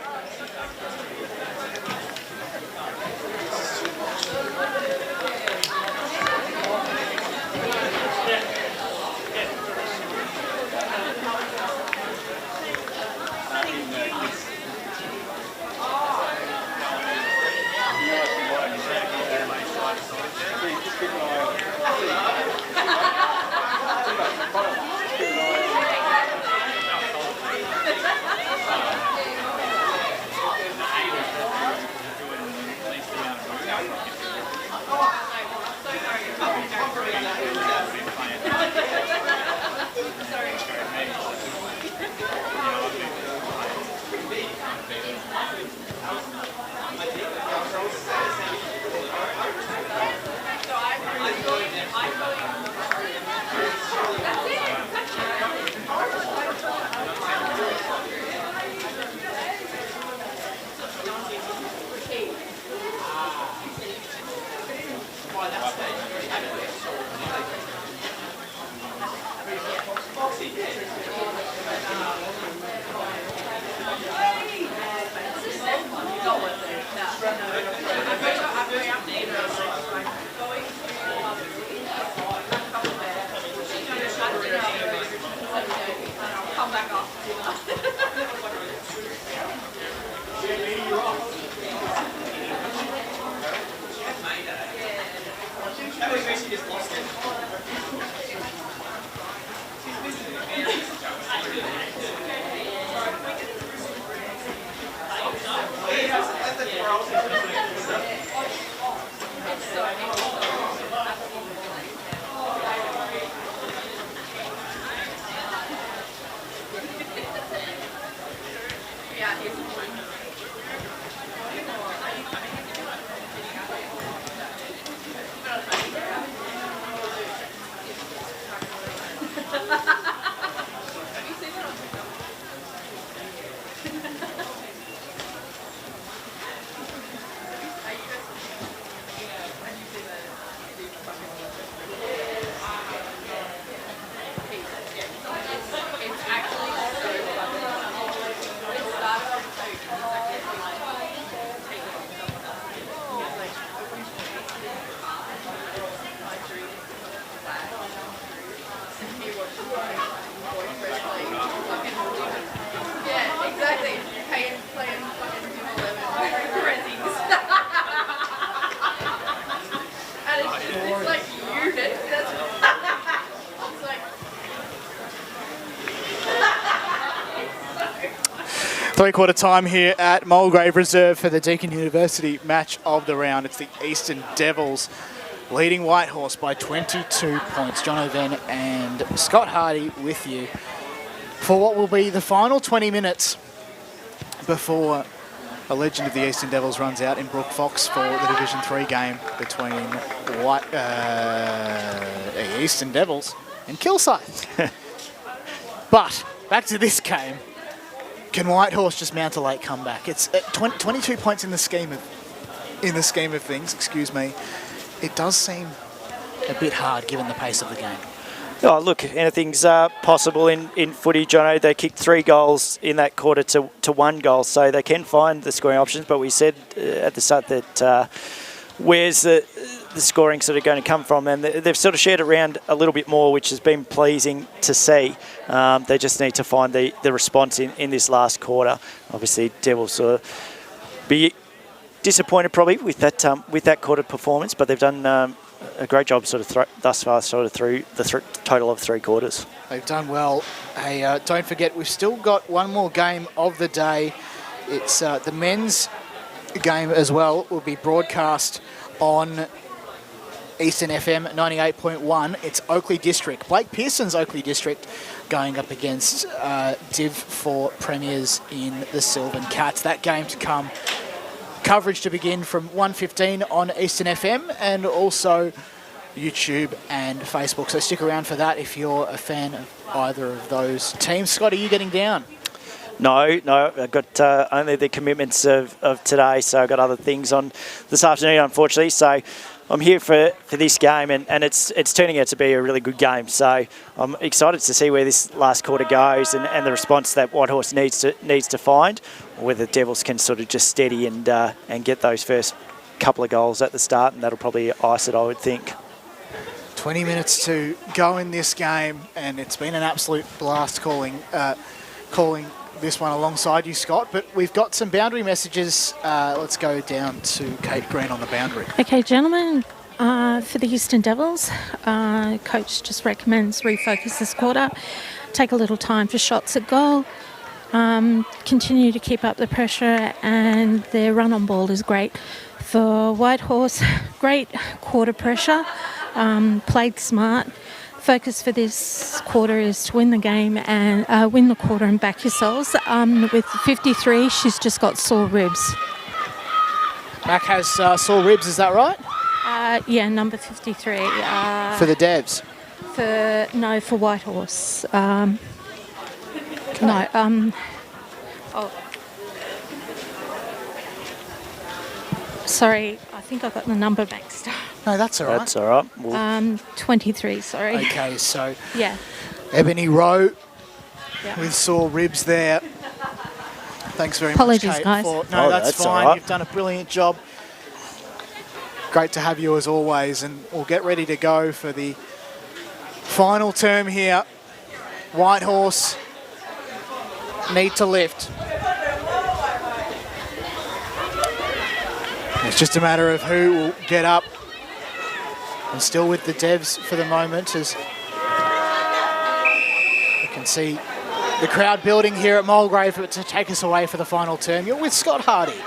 Three-quarter time here at Mulgrave Reserve for the Deakin University match of the round. It's the Eastern Devils leading Whitehorse by 22 points. John O'Ven and Scott Hardy with you for what will be the final 20 minutes before a legend of the Eastern Devils runs out in Brooke Fox for the Division 3 game between Eastern Devils and Kilsyth. But back to this game. Can Whitehorse just mount a late comeback? It's 22 points in the scheme of things. Excuse me. It does seem a bit hard given the pace of the game.
Oh, look, anything's possible in footy, Jono. They kicked 3 goals in that quarter to 1 goal, so they can find the scoring options. But we said at the start that where's the scoring sort of going to come from, and they've sort of shared around a little bit more, which has been pleasing to see. They just need to find the response in this last quarter. Obviously, Devils will be disappointed probably with that quarter performance, but they've done a great job sort of thus far, sort of through the total of 3 quarters.
They've done well. Hey, don't forget, we've still got one more game of the day. It's the men's game as well. Will be broadcast on Eastern FM 98.1. It's Oakley District. Blake Pearson's Oakley District going up against Div 4 Premiers in the Sylvan Cats. That game to come. Coverage to begin from 1:15 on Eastern FM and also YouTube and Facebook. So stick around for that if you're a fan of either of those teams. Scott, are you getting down?
No, I've got only the commitments of today, so I've got other things on this afternoon, unfortunately. So I'm here for this game, and it's turning out to be a really good game. So I'm excited to see where this last quarter goes and the response that Whitehorse needs to find, or whether the Devils can sort of just steady and get those first couple of goals at the start, and that'll probably ice it, I would think.
20 minutes to go in this game, and it's been an absolute blast calling this one alongside you, Scott. But we've got some boundary messages. Let's go down to Kate Green on the boundary.
Okay, gentlemen, for the Eastern Devils, coach just recommends refocus this quarter, take a little time for shots at goal, continue to keep up the pressure, and their run on ball is great. For Whitehorse, great quarter pressure, played smart. Focus for this quarter is to win the game and win the quarter and back yourselves. With 53, she's just got sore ribs.
Mac has sore ribs, is that right?
Yeah, number 53.
For the Devs?
For Whitehorse. Sorry, I think I got the number mixed up.
No, that's all right.
That's all right.
23, sorry.
Okay, so
Yeah.
Ebony Rowe
Yeah.
with sore ribs there. Thanks very
Apologies,
much, Kate.
guys.
No,
Oh,
that's
that's all
fine.
right.
You've done a brilliant job. Great to have you as always, and we'll get ready to go for the final term here. Whitehorse need to lift. It's just a matter of who will get up. And still with the Devs for the moment, as you can see the crowd building here at Mulgrave to take us away for the final term. You're with Scott Hardy.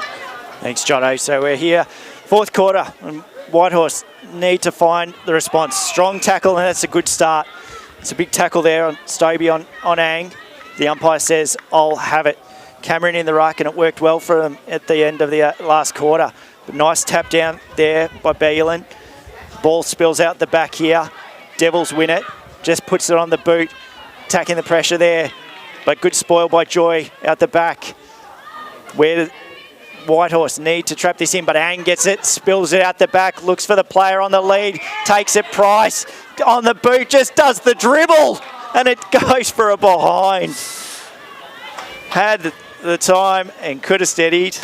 Thanks, Jono. So we're here, fourth quarter, and Whitehorse need to find the response. Strong tackle, and that's a good start. It's a big tackle there on Stobie on Ang. The umpire says, I'll have it. Cameron in the ruck, and it worked well for them at the end of the last quarter. But nice tap down there by Beelin. Ball spills out the back here. Devils win it. Just puts it on the boot. Attacking the pressure there. But good spoil by Joy out the back. Where Whitehorse need to trap this in, but Ang gets it, spills it out the back, looks for the player on the lead, takes it, Price on the boot, just does the dribble, and it goes for a behind. Had the time and could have steadied.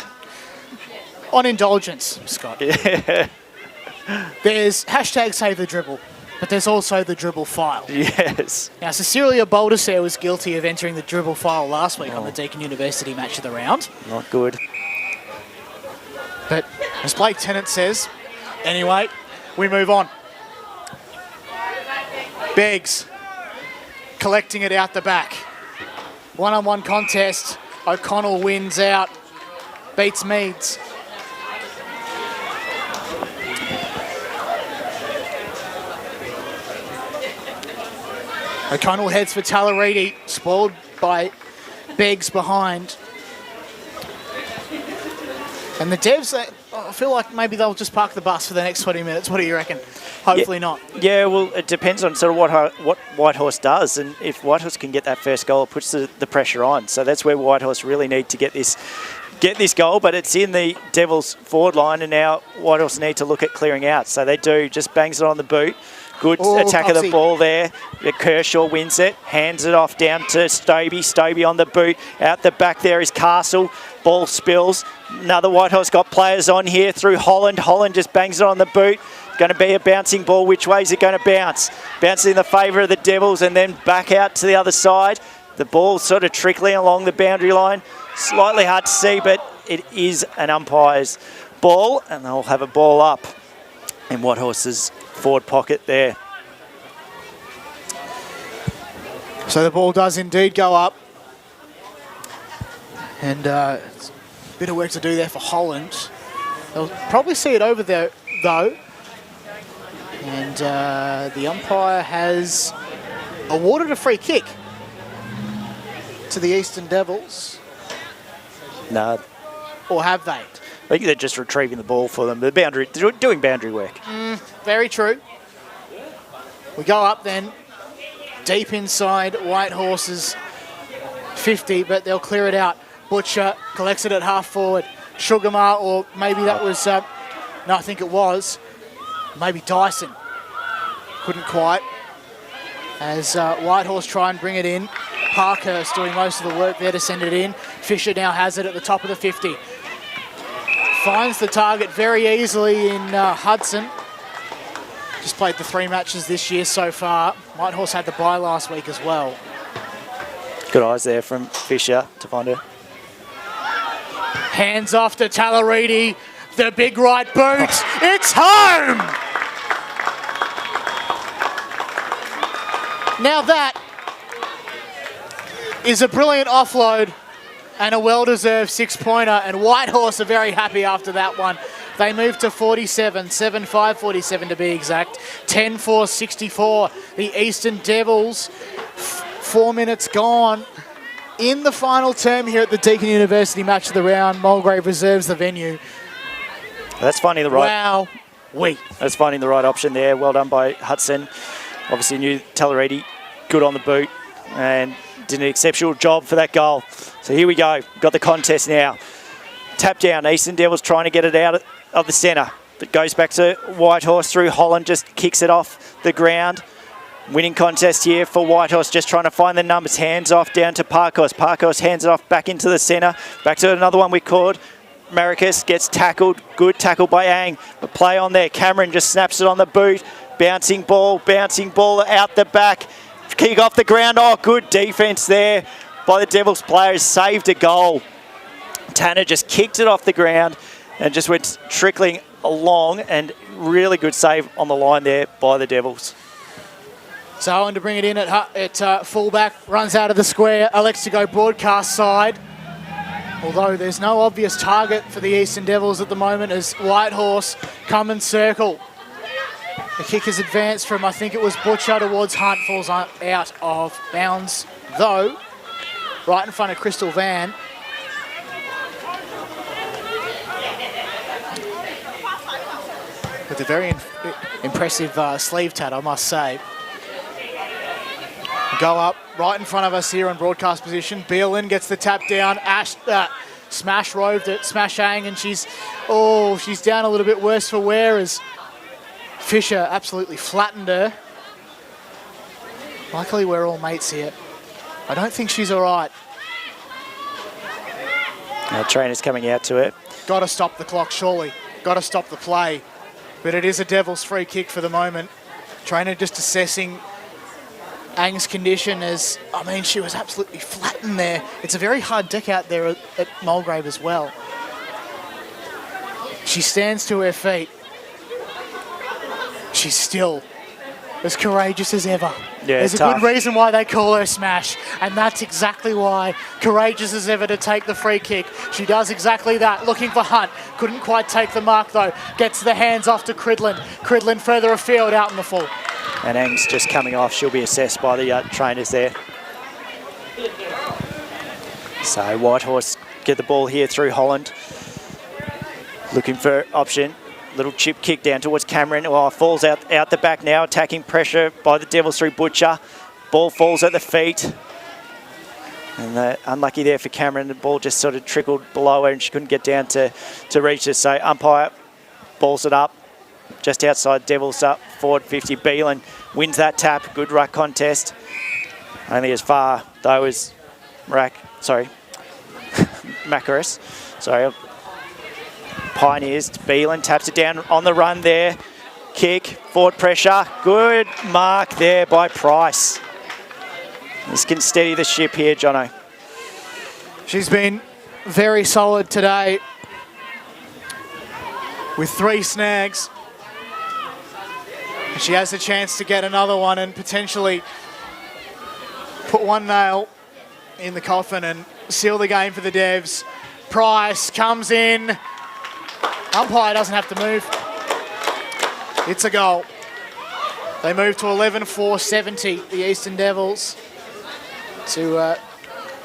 On indulgence, Scott.
Yeah.
There's hashtag save the dribble, but there's also the dribble file.
Yes.
Now, Cecilia Baldassare was guilty of entering the dribble file last week on the Deakin University Match of the Round.
Not good.
But as Blake Tennant says, anyway, we move on. Beggs collecting it out the back. One-on-one contest. O'Connell wins out. Beats Meads. O'Connell heads for Tallaridi, spoiled by Beggs behind. And the Devs, I feel like maybe they'll just park the bus for the next 20 minutes. What do you reckon? Hopefully not.
Yeah, well, it depends on sort of what Whitehorse does. And if Whitehorse can get that first goal, it puts the pressure on. So that's where Whitehorse really need to get this goal. But it's in the Devils' forward line, and now Whitehorse need to look at clearing out. So they do, just bangs it on the boot. Good attack of the ball there. Kershaw wins it, hands it off down to Stobie. Stobie on the boot. Out the back there is Castle. Ball spills. Another Whitehorse got players on here through Holland. Holland just bangs it on the boot. Going to be a bouncing ball. Which way is it going to bounce? Bounces in the favour of the Devils and then back out to the other side. The ball sort of trickling along the boundary line. Slightly hard to see, but it is an umpire's ball, and they'll have a ball up in Whitehorse's forward pocket there.
So the ball does indeed go up. And it's a bit of work to do there for Holland. They'll probably see it over there, though. And the umpire has awarded a free kick to the Eastern Devils.
No.
Or have they?
I think they're just retrieving the ball for them. They're doing boundary work.
Very true. We go up then, deep inside Whitehorse's 50, but they'll clear it out. Butcher collects it at half forward. Sugarmar, or maybe that was, no, I think it was, maybe Dyson. Couldn't quite. As Whitehorse try and bring it in. Parkhurst doing most of the work there to send it in. Fisher now has it at the top of the 50. Finds the target very easily in Hudson. Just played the 3 matches this year so far. Whitehorse had the bye last week as well.
Good eyes there from Fisher to find her.
Hands off to Tallaridi. The big right boot. It's home! Now that is a brilliant offload and a well-deserved 6-pointer, and Whitehorse are very happy after that one. They move to 47, 7-5, 47 to be exact. 10-4, 64. The Eastern Devils, 4 minutes gone. In the final term here at the Deakin University Match of the Round, Mulgrave reserves the venue.
That's finding the right.
Wow.
That's finding the right option there. Well done by Hudson. Obviously knew Tallaridi good on the boot and did an exceptional job for that goal. So here we go. Got the contest now. Tap down. Eastern Devils trying to get it out of the centre. It goes back to Whitehorse through Holland. Just kicks it off the ground. Winning contest here for Whitehorse. Just trying to find the numbers. Hands off down to Parkhurst. Parkhurst hands it off back into the centre. Back to another one we caught. Maricus gets tackled. Good tackle by Ang. But play on there. Cameron just snaps it on the boot. Bouncing ball out the back. Kick off the ground. Oh, good defence there by the Devils players, saved a goal. Tanner just kicked it off the ground and just went trickling along, and really good save on the line there by the Devils.
So Owen to bring it in at fullback, runs out of the square, elects to go broadcast side. Although there's no obvious target for the Eastern Devils at the moment as Whitehorse come and circle. The kick is advanced from, I think it was Butcher towards Hunt, falls out of bounds, though, right in front of Crystal Van. With a very impressive sleeve tat, I must say. Go up right in front of us here on broadcast position. Beelin gets the tap down. Smash roved at Smashang, and she's down a little bit worse for wear as Fisher absolutely flattened her. Luckily, we're all mates here. I don't think she's all right.
Trainer's coming out to it.
Got to stop the clock, surely. Got to stop the play. But it is a Devils free kick for the moment. Trainer just assessing Ang's condition as, I mean, she was absolutely flattened there. It's a very hard deck out there at Mulgrave as well. She stands to her feet. She's still as courageous as ever.
Yeah,
there's a
tough.
good reason why they call her Smash, and that's exactly why. Courageous as ever to take the free kick. She does exactly that, looking for Hunt. Couldn't quite take the mark though. Gets the hands off to Cridlin. Cridlin further afield out in the full.
And Ang's just coming off. She'll be assessed by the trainers there. So Whitehorse get the ball here through Holland. Looking for option. Little chip kick down towards Cameron. Oh, falls out the back now. Attacking pressure by the Devils through Butcher. Ball falls at the feet. And unlucky there for Cameron. The ball just sort of trickled below her and she couldn't get down to reach it. So umpire balls it up. Just outside Devils up, forward 50. Beelan wins that tap. Good ruck contest. Only as far, though, as Macaris. Sorry. Pioneers. Beelan taps it down on the run there. Kick, forward pressure. Good mark there by Price. This can steady the ship here, Jono.
She's been very solid today with 3 snags. She has a chance to get another one and potentially put one nail in the coffin and seal the game for the Devs. Price comes in. Umpire doesn't have to move. It's a goal. They move to 11-4-70, the Eastern Devils, to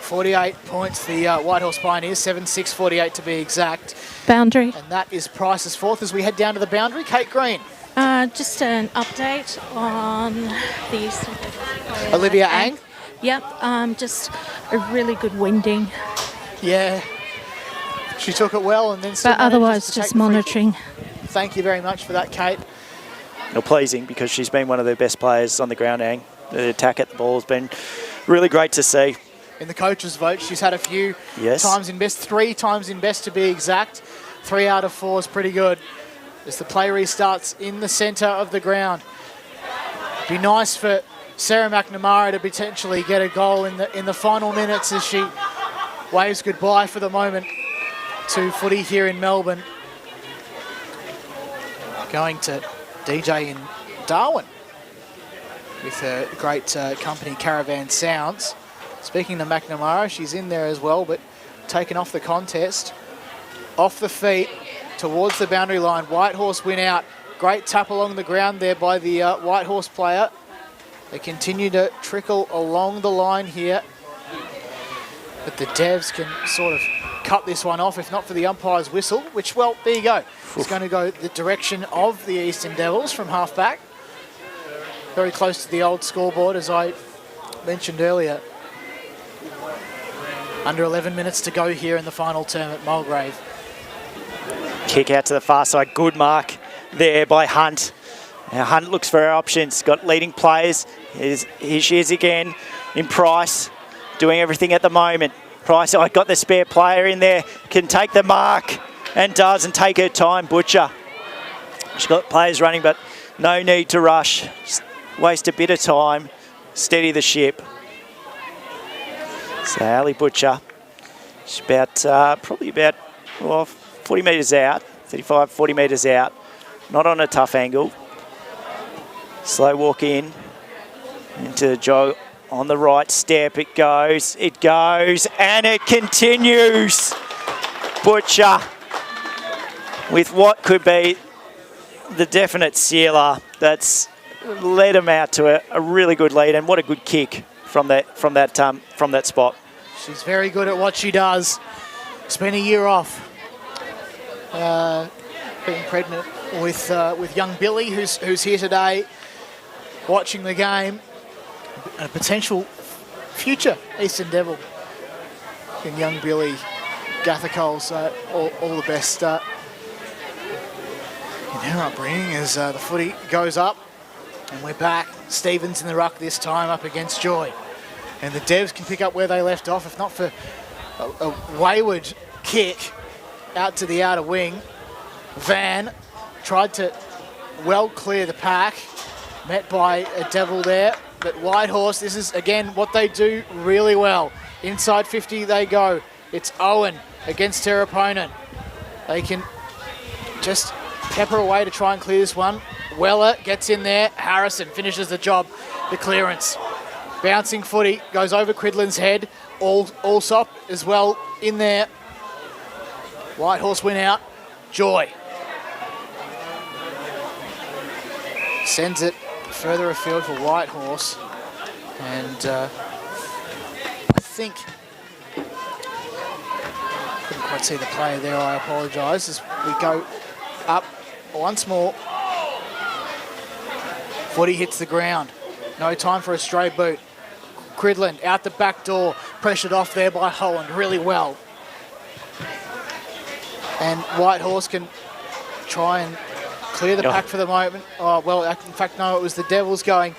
48 points, the Whitehorse Pioneers, 7-6-48 to be exact.
Boundary.
And that is Price's fourth as we head down to the boundary. Kate Green.
Just an update on the Eastern Devils.
Olivia Ang.
Yep, just a really good winding.
Yeah. She took it well and then still
But
managed
otherwise,
to
just
take the free
monitoring.
kick. Thank you very much for that, Kate.
Well, pleasing because she's been one of the best players on the ground, Ang. The attack at the ball has been really great to see.
In the coaches' vote, she's had a few
Yes.
times in best, 3 times in best to be exact. 3 out of 4 is pretty good. As the play restarts in the centre of the ground. Be nice for Sarah McNamara to potentially get a goal in the final minutes as she waves goodbye for the moment to footy here in Melbourne. Going to DJ in Darwin with her great company Caravan Sounds. Speaking to McNamara, she's in there as well, but taken off the contest. Off the feet towards the boundary line. Whitehorse win out. Great tap along the ground there by the Whitehorse player. They continue to trickle along the line here. But the Devs can sort of cut this one off, if not for the umpire's whistle, which, well, there you go. It's going to go the direction of the Eastern Devils from half-back. Very close to the old scoreboard, as I mentioned earlier. Under 11 minutes to go here in the final term at Mulgrave.
Kick out to the far side. Good mark there by Hunt. Now Hunt looks for her options. Got leading players. Here she is again in Price. Doing everything at the moment. Price, I got the spare player in there. Can take the mark and does and take her time. Butcher. She's got players running, but no need to rush. Just waste a bit of time. Steady the ship. So Ali Butcher, she's probably about 40 metres out, 35, 40 metres out. Not on a tough angle. Slow walk in, into the jog on the right step. It goes, and it continues. Butcher with what could be the definite sealer that's led him out to a really good lead, and what a good kick from that spot.
She's very good at what she does. Spent a year off, being pregnant with young Billy, who's here today, watching the game. A potential future Eastern Devil in young Billy Gathercole. So all the best in her upbringing as the footy goes up. And we're back. Stevens in the ruck this time up against Joy. And the Devs can pick up where they left off, if not for a wayward kick out to the outer wing. Van tried to well clear the pack, met by a Devil there. But Whitehorse, this is, again, what they do really well. Inside 50 they go. It's Owen against her opponent. They can just pepper away to try and clear this one. Weller gets in there. Harrison finishes the job. The clearance. Bouncing footy goes over Cridland's head. Allsop as well in there. Whitehorse win out. Joy sends it further afield for Whitehorse. And I think... couldn't quite see the player there, I apologise. As we go up once more. Footy hits the ground. No time for a stray boot. Cridland out the back door. Pressured off there by Holland really well. And Whitehorse can try and clear the pack for the moment. Oh, well, in fact, no, it was the Devils going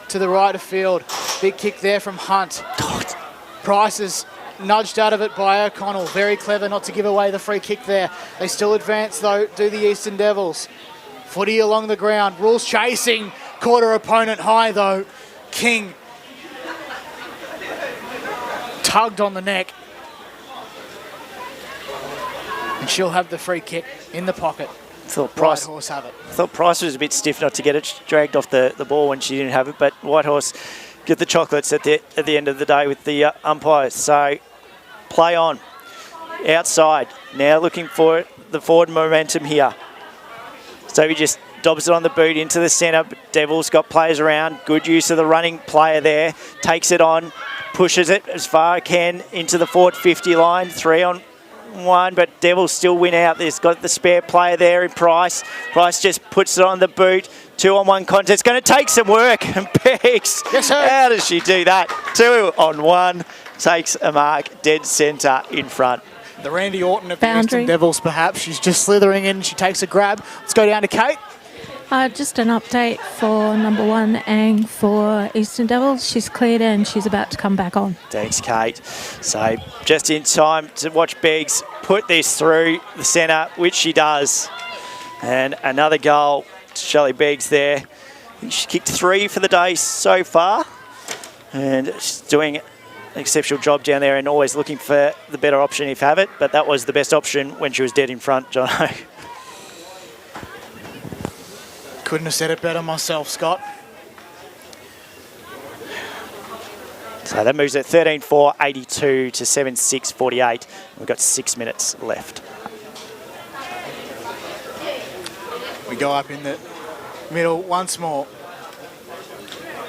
to the right of field. Big kick there from Hunt. Price is nudged out of it by O'Connell. Very clever not to give away the free kick there. They still advance, though, do the Eastern Devils. Footy along the ground. Rules chasing. Caught her opponent high, though. King tugged on the neck. And she'll have the free kick in the pocket. Whitehorse have it.
I thought Price was a bit stiff not to get it dragged off the ball when she didn't have it, but Whitehorse get the chocolates at the end of the day with the umpires. So play on. Outside. Now looking for the forward momentum here. So he just dobs it on the boot into the centre. Devils got players around. Good use of the running player there. Takes it on. Pushes it as far as can into the forward 50 line. 3-on-1, but Devils still win out. There's got the spare player there in Price. Price just puts it on the boot. 2-on-1 contest. Going to take some work. And Beggs,
yes, sir.
How does she do that? 2-on-1. Takes a mark. Dead centre in front.
The Randy Orton of the Eastern Devils, perhaps. She's just slithering in. She takes a grab. Let's go down to Kate.
Just an update for number 1 Ang for Eastern Devils. She's cleared and she's about to come back on.
Thanks, Kate. So just in time to watch Beggs put this through the centre, which she does. And another goal to Shelley Beggs there. I think she kicked 3 for the day so far. And she's doing an exceptional job down there and always looking for the better option if have it. But that was the best option when she was dead in front, John.
Couldn't have said it better myself, Scott.
So that moves at 13-4, 82 to 7-6, 48. We've got 6 minutes left.
We go up in the middle once more.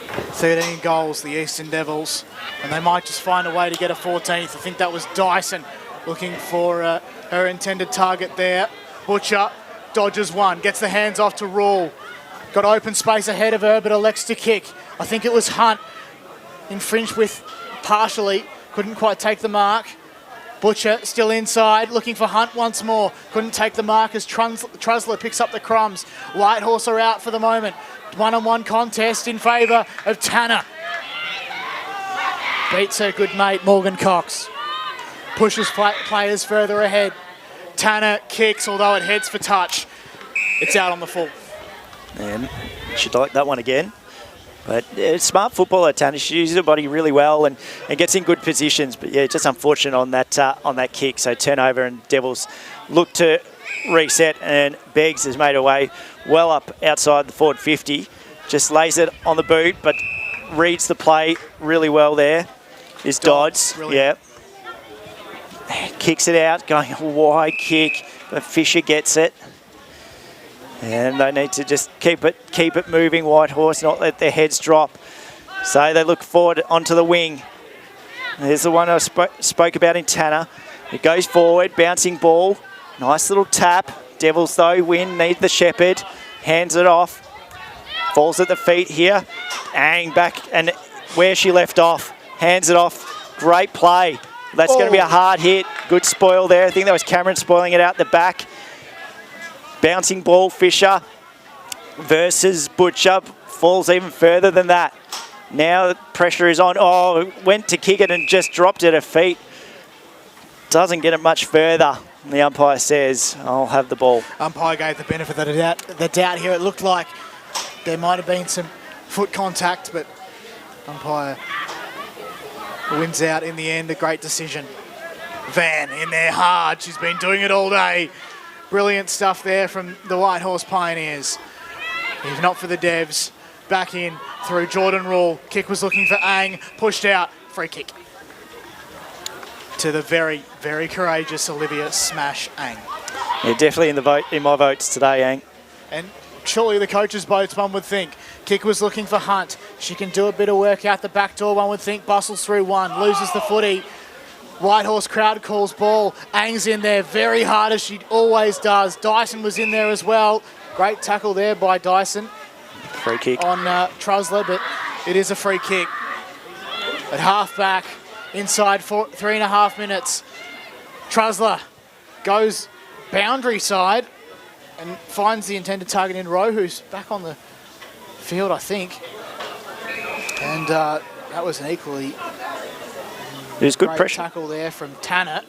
13 goals, the Eastern Devils. And they might just find a way to get a 14th. I think that was Dyson looking for her intended target there. Butcher dodges one, gets the hands off to Rule. Got open space ahead of her, but elects to kick. I think it was Hunt. Infringed with partially. Couldn't quite take the mark. Butcher still inside, looking for Hunt once more. Couldn't take the mark as Trusler picks up the crumbs. Whitehorse are out for the moment. 1-on-1 contest in favour of Tanner. Beats her good mate, Morgan Cox. Pushes players further ahead. Tanner kicks, although it heads for touch. It's out on the full.
And she'd like that one again. But smart footballer, Tanner. She uses her body really well and gets in good positions. But yeah, just unfortunate on that kick. So turnover, and Devils look to reset, and Beggs has made her way well up outside the forward 50. Just lays it on the boot, but reads the play really well there. Is Dodds. Yeah. Kicks it out, going a wide kick, but Fisher gets it. And they need to just keep it moving, Whitehorse, not let their heads drop. So they look forward onto the wing. There's the one I spoke about in Tanner. It goes forward, bouncing ball. Nice little tap. Devils, though, win, need the shepherd. Hands it off. Falls at the feet here. Ang back, and where she left off. Hands it off. Great play. That's going to be a hard hit. Good spoil there. I think that was Cameron spoiling it out the back. Bouncing ball, Fisher versus Butcher. Falls even further than that. Now the pressure is on. Oh, went to kick it and just dropped it at her feet. Doesn't get it much further. The umpire says, I'll have the ball.
Umpire gave the benefit of the doubt here. It looked like there might have been some foot contact, but umpire wins out in the end. A great decision. Van in there hard. She's been doing it all day. Brilliant stuff there from the Whitehorse Pioneers. If not for the Devs, back in through Jordan Rule. Kick was looking for Ang, pushed out, free kick. To the very, very courageous Olivia Smash Ang.
Yeah, definitely in my votes today, Ang.
And surely the coach's votes, one would think. Kick was looking for Hunt. She can do a bit of work out the back door, one would think. Bustles through one, loses the footy. Whitehorse crowd calls ball. Ang's in there very hard, as she always does. Dyson was in there as well. Great tackle there by Dyson.
Free kick.
On Trusler, but it is a free kick. At half back, inside 3.5 minutes. Trusler goes boundary side and finds the intended target in Rowe, who's back on the field, I think. And that was an equally
There's good pressure.
Tackle there from Tanner.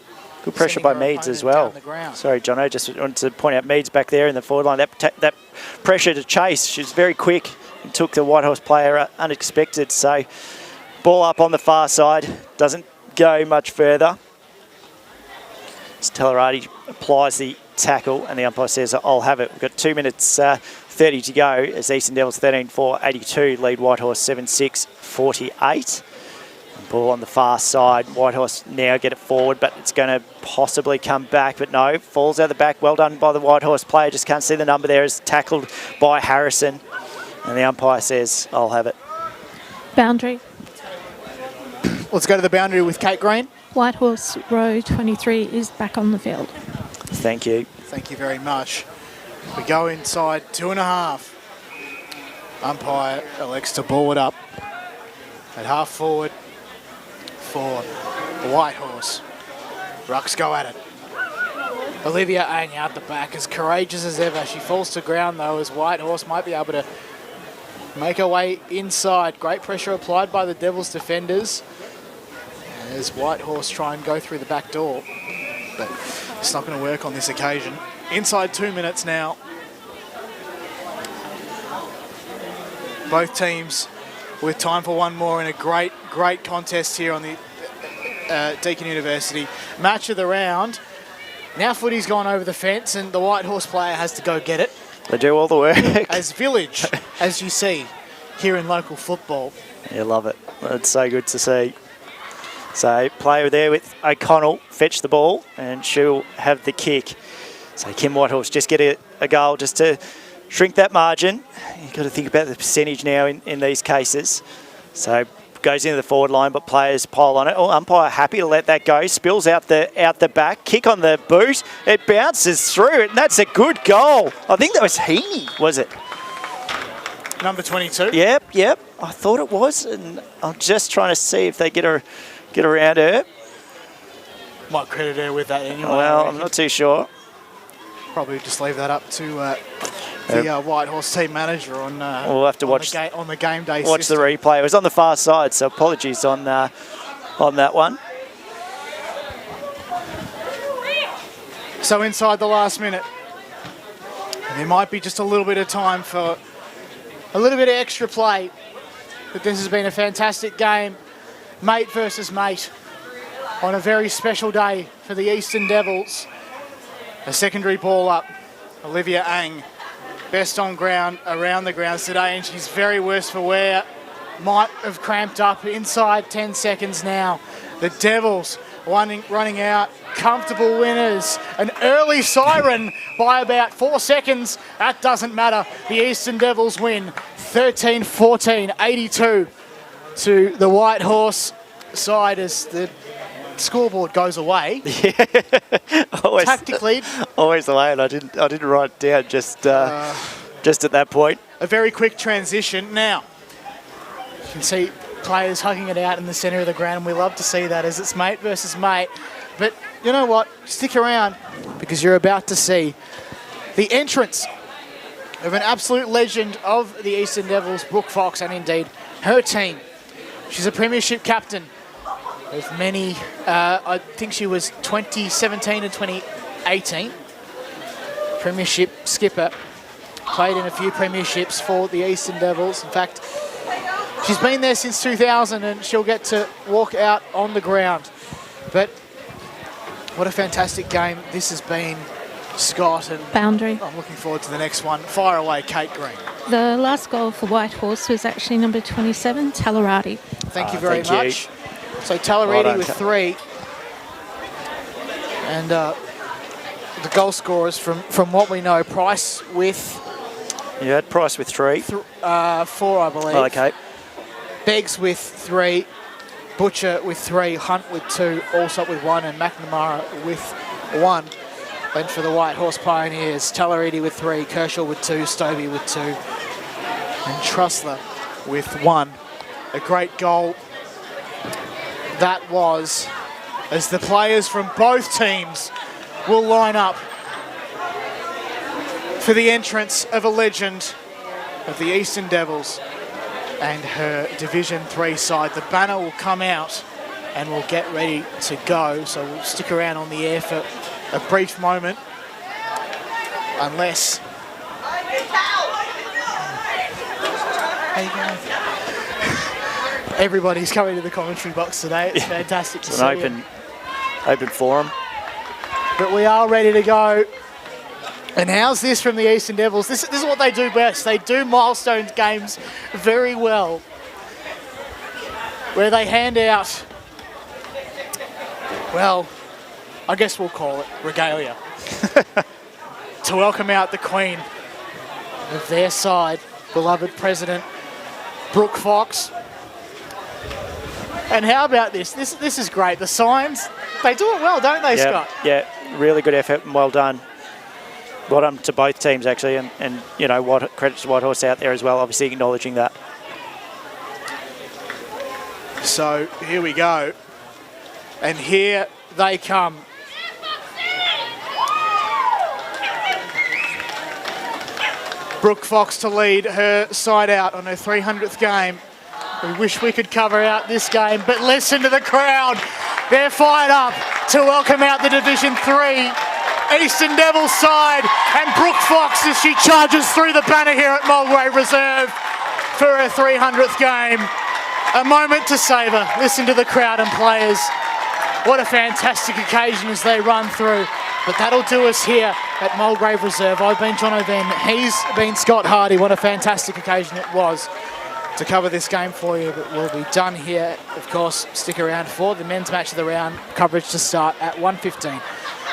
Good pressure by Meads as well. Sorry, Jono, just wanted to point out Meads back there in the forward line. That pressure to chase, she's very quick and took the Whitehorse player unexpected. So ball up on the far side, doesn't go much further. As Tellerati applies the tackle and the umpire says, I'll have it. We've got 2 minutes 30 to go as Eastern Devils 13-4-82 lead Whitehorse 7-6-48. Ball on the far side. Whitehorse now get it forward, but it's going to possibly come back. But no, falls out the back. Well done by the Whitehorse player. Just can't see the number there. Is tackled by Harrison. And the umpire says, I'll have it.
Boundary.
Let's go to the boundary with Kate Green.
Whitehorse row 23 is back on the field.
Thank you.
Thank you very much. We go inside 2.5. Umpire elects to ball it up at half forward for the Whitehorse. Rucks go at it. Olivia Ang out the back, as courageous as ever. She falls to ground though, as Whitehorse might be able to make her way inside. Great pressure applied by the Devils defenders as Whitehorse try and go through the back door, but it's not going to work on this occasion. Inside 2 minutes now. Both teams with time for one more in a great contest here on the Deakin University match of the round. Now footy's gone over the fence and the Whitehorse player has to go get it.
They do all the work.
As village, as you see here in local football.
Yeah, love it. It's so good to see. So player there with O'Connell, fetch the ball and she'll have the kick. So Kim Whitehorse just get a goal just to shrink that margin. You've got to think about the percentage now in these cases. So goes into the forward line, but players pile on it. Oh, umpire happy to let that go. Spills out the back. Kick on the boot. It bounces through it, and that's a good goal. I think that was Heaney, was it?
Number 22.
Yep. I thought it was, and I'm just trying to see if they get around her.
Might credit her with that anyway.
Well, I'm not too sure.
Probably just leave that up to the Whitehorse team manager on.
We'll have to watch
on the game day.
Watch
system.
the replay. It was on the far side, so apologies on that one.
So inside the last minute, there might be just a little bit of time for a little bit of extra play. but this has been a fantastic game. Mate versus mate on a very special day for the Eastern Devils. A secondary ball up. Olivia Ang, best on ground, around the grounds today, and she's very worse for wear. Might have cramped up inside 10 seconds now. The Devils running out, comfortable winners. An early siren by about 4 seconds. That doesn't matter. The Eastern Devils win 13-14, 82 to the Whitehorse side as the scoreboard goes away.
Always,
tactically.
Always the way, and I didn't write it down just at that point.
A very quick transition. Now, you can see players hugging it out in the centre of the ground, and we love to see that as it's mate versus mate. But you know what? Stick around because you're about to see the entrance of an absolute legend of the Eastern Devils, Brooke Fox, and indeed her team. She's a premiership captain of many, I think she was 2017 and 2018. Premiership skipper, played in a few premierships for the Eastern Devils. In fact, she's been there since 2000 and she'll get to walk out on the ground. But what a fantastic game this has been, Scott. And
Boundary.
I'm looking forward to the next one. Fire away, Kate Green.
The last goal for Whitehorse was actually number 27, Talarati.
Thank you very
thank
much.
you.
So Talariti
Well done,
with 3. And the goal scorers from what we know, Price with...
You had Price with 3.
4, I believe.
Oh, okay.
Beggs with 3. Butcher with 3. Hunt with 2. Allsop with 1. And McNamara with 1. Then for the Whitehorse Pioneers, Talariti with 3. Kershaw with 2. Stovey with 2. And Trussler with 1. A great goal that was, as the players from both teams will line up for the entrance of a legend of the Eastern Devils and her Division 3 side. The banner will come out and we'll get ready to go. So we'll stick around on the air for a brief moment. Unless... How you going? Everybody's coming to the commentary box today. It's fantastic to see.
It's an open forum.
But we are ready to go. And how's this from the Eastern Devils? This is what they do best. They do milestone games very well, where they hand out, well, I guess we'll call it regalia, to welcome out the queen of their side, beloved president, Brooke Fox. And how about this? This is great. The signs, they do it well, don't they, Scott?
Yeah, really good effort and well done. Well done to both teams, actually, and you know, credit to Whitehorse out there as well, obviously acknowledging that.
So here we go. And here they come. Brooke Fox to lead her side out on her 300th game. We wish we could cover out this game, but listen to the crowd. They're fired up to welcome out the Division 3 Eastern Devils side, and Brooke Fox as she charges through the banner here at Mulgrave Reserve for her 300th game. A moment to savour. Listen to the crowd and players. What a fantastic occasion as they run through. But that'll do us here at Mulgrave Reserve. I've been John O'Ben. He's been Scott Hardy. What a fantastic occasion it was to cover this game for you. But we'll be done here. Of course, stick around for the men's match of the round. Coverage to start at 1:15.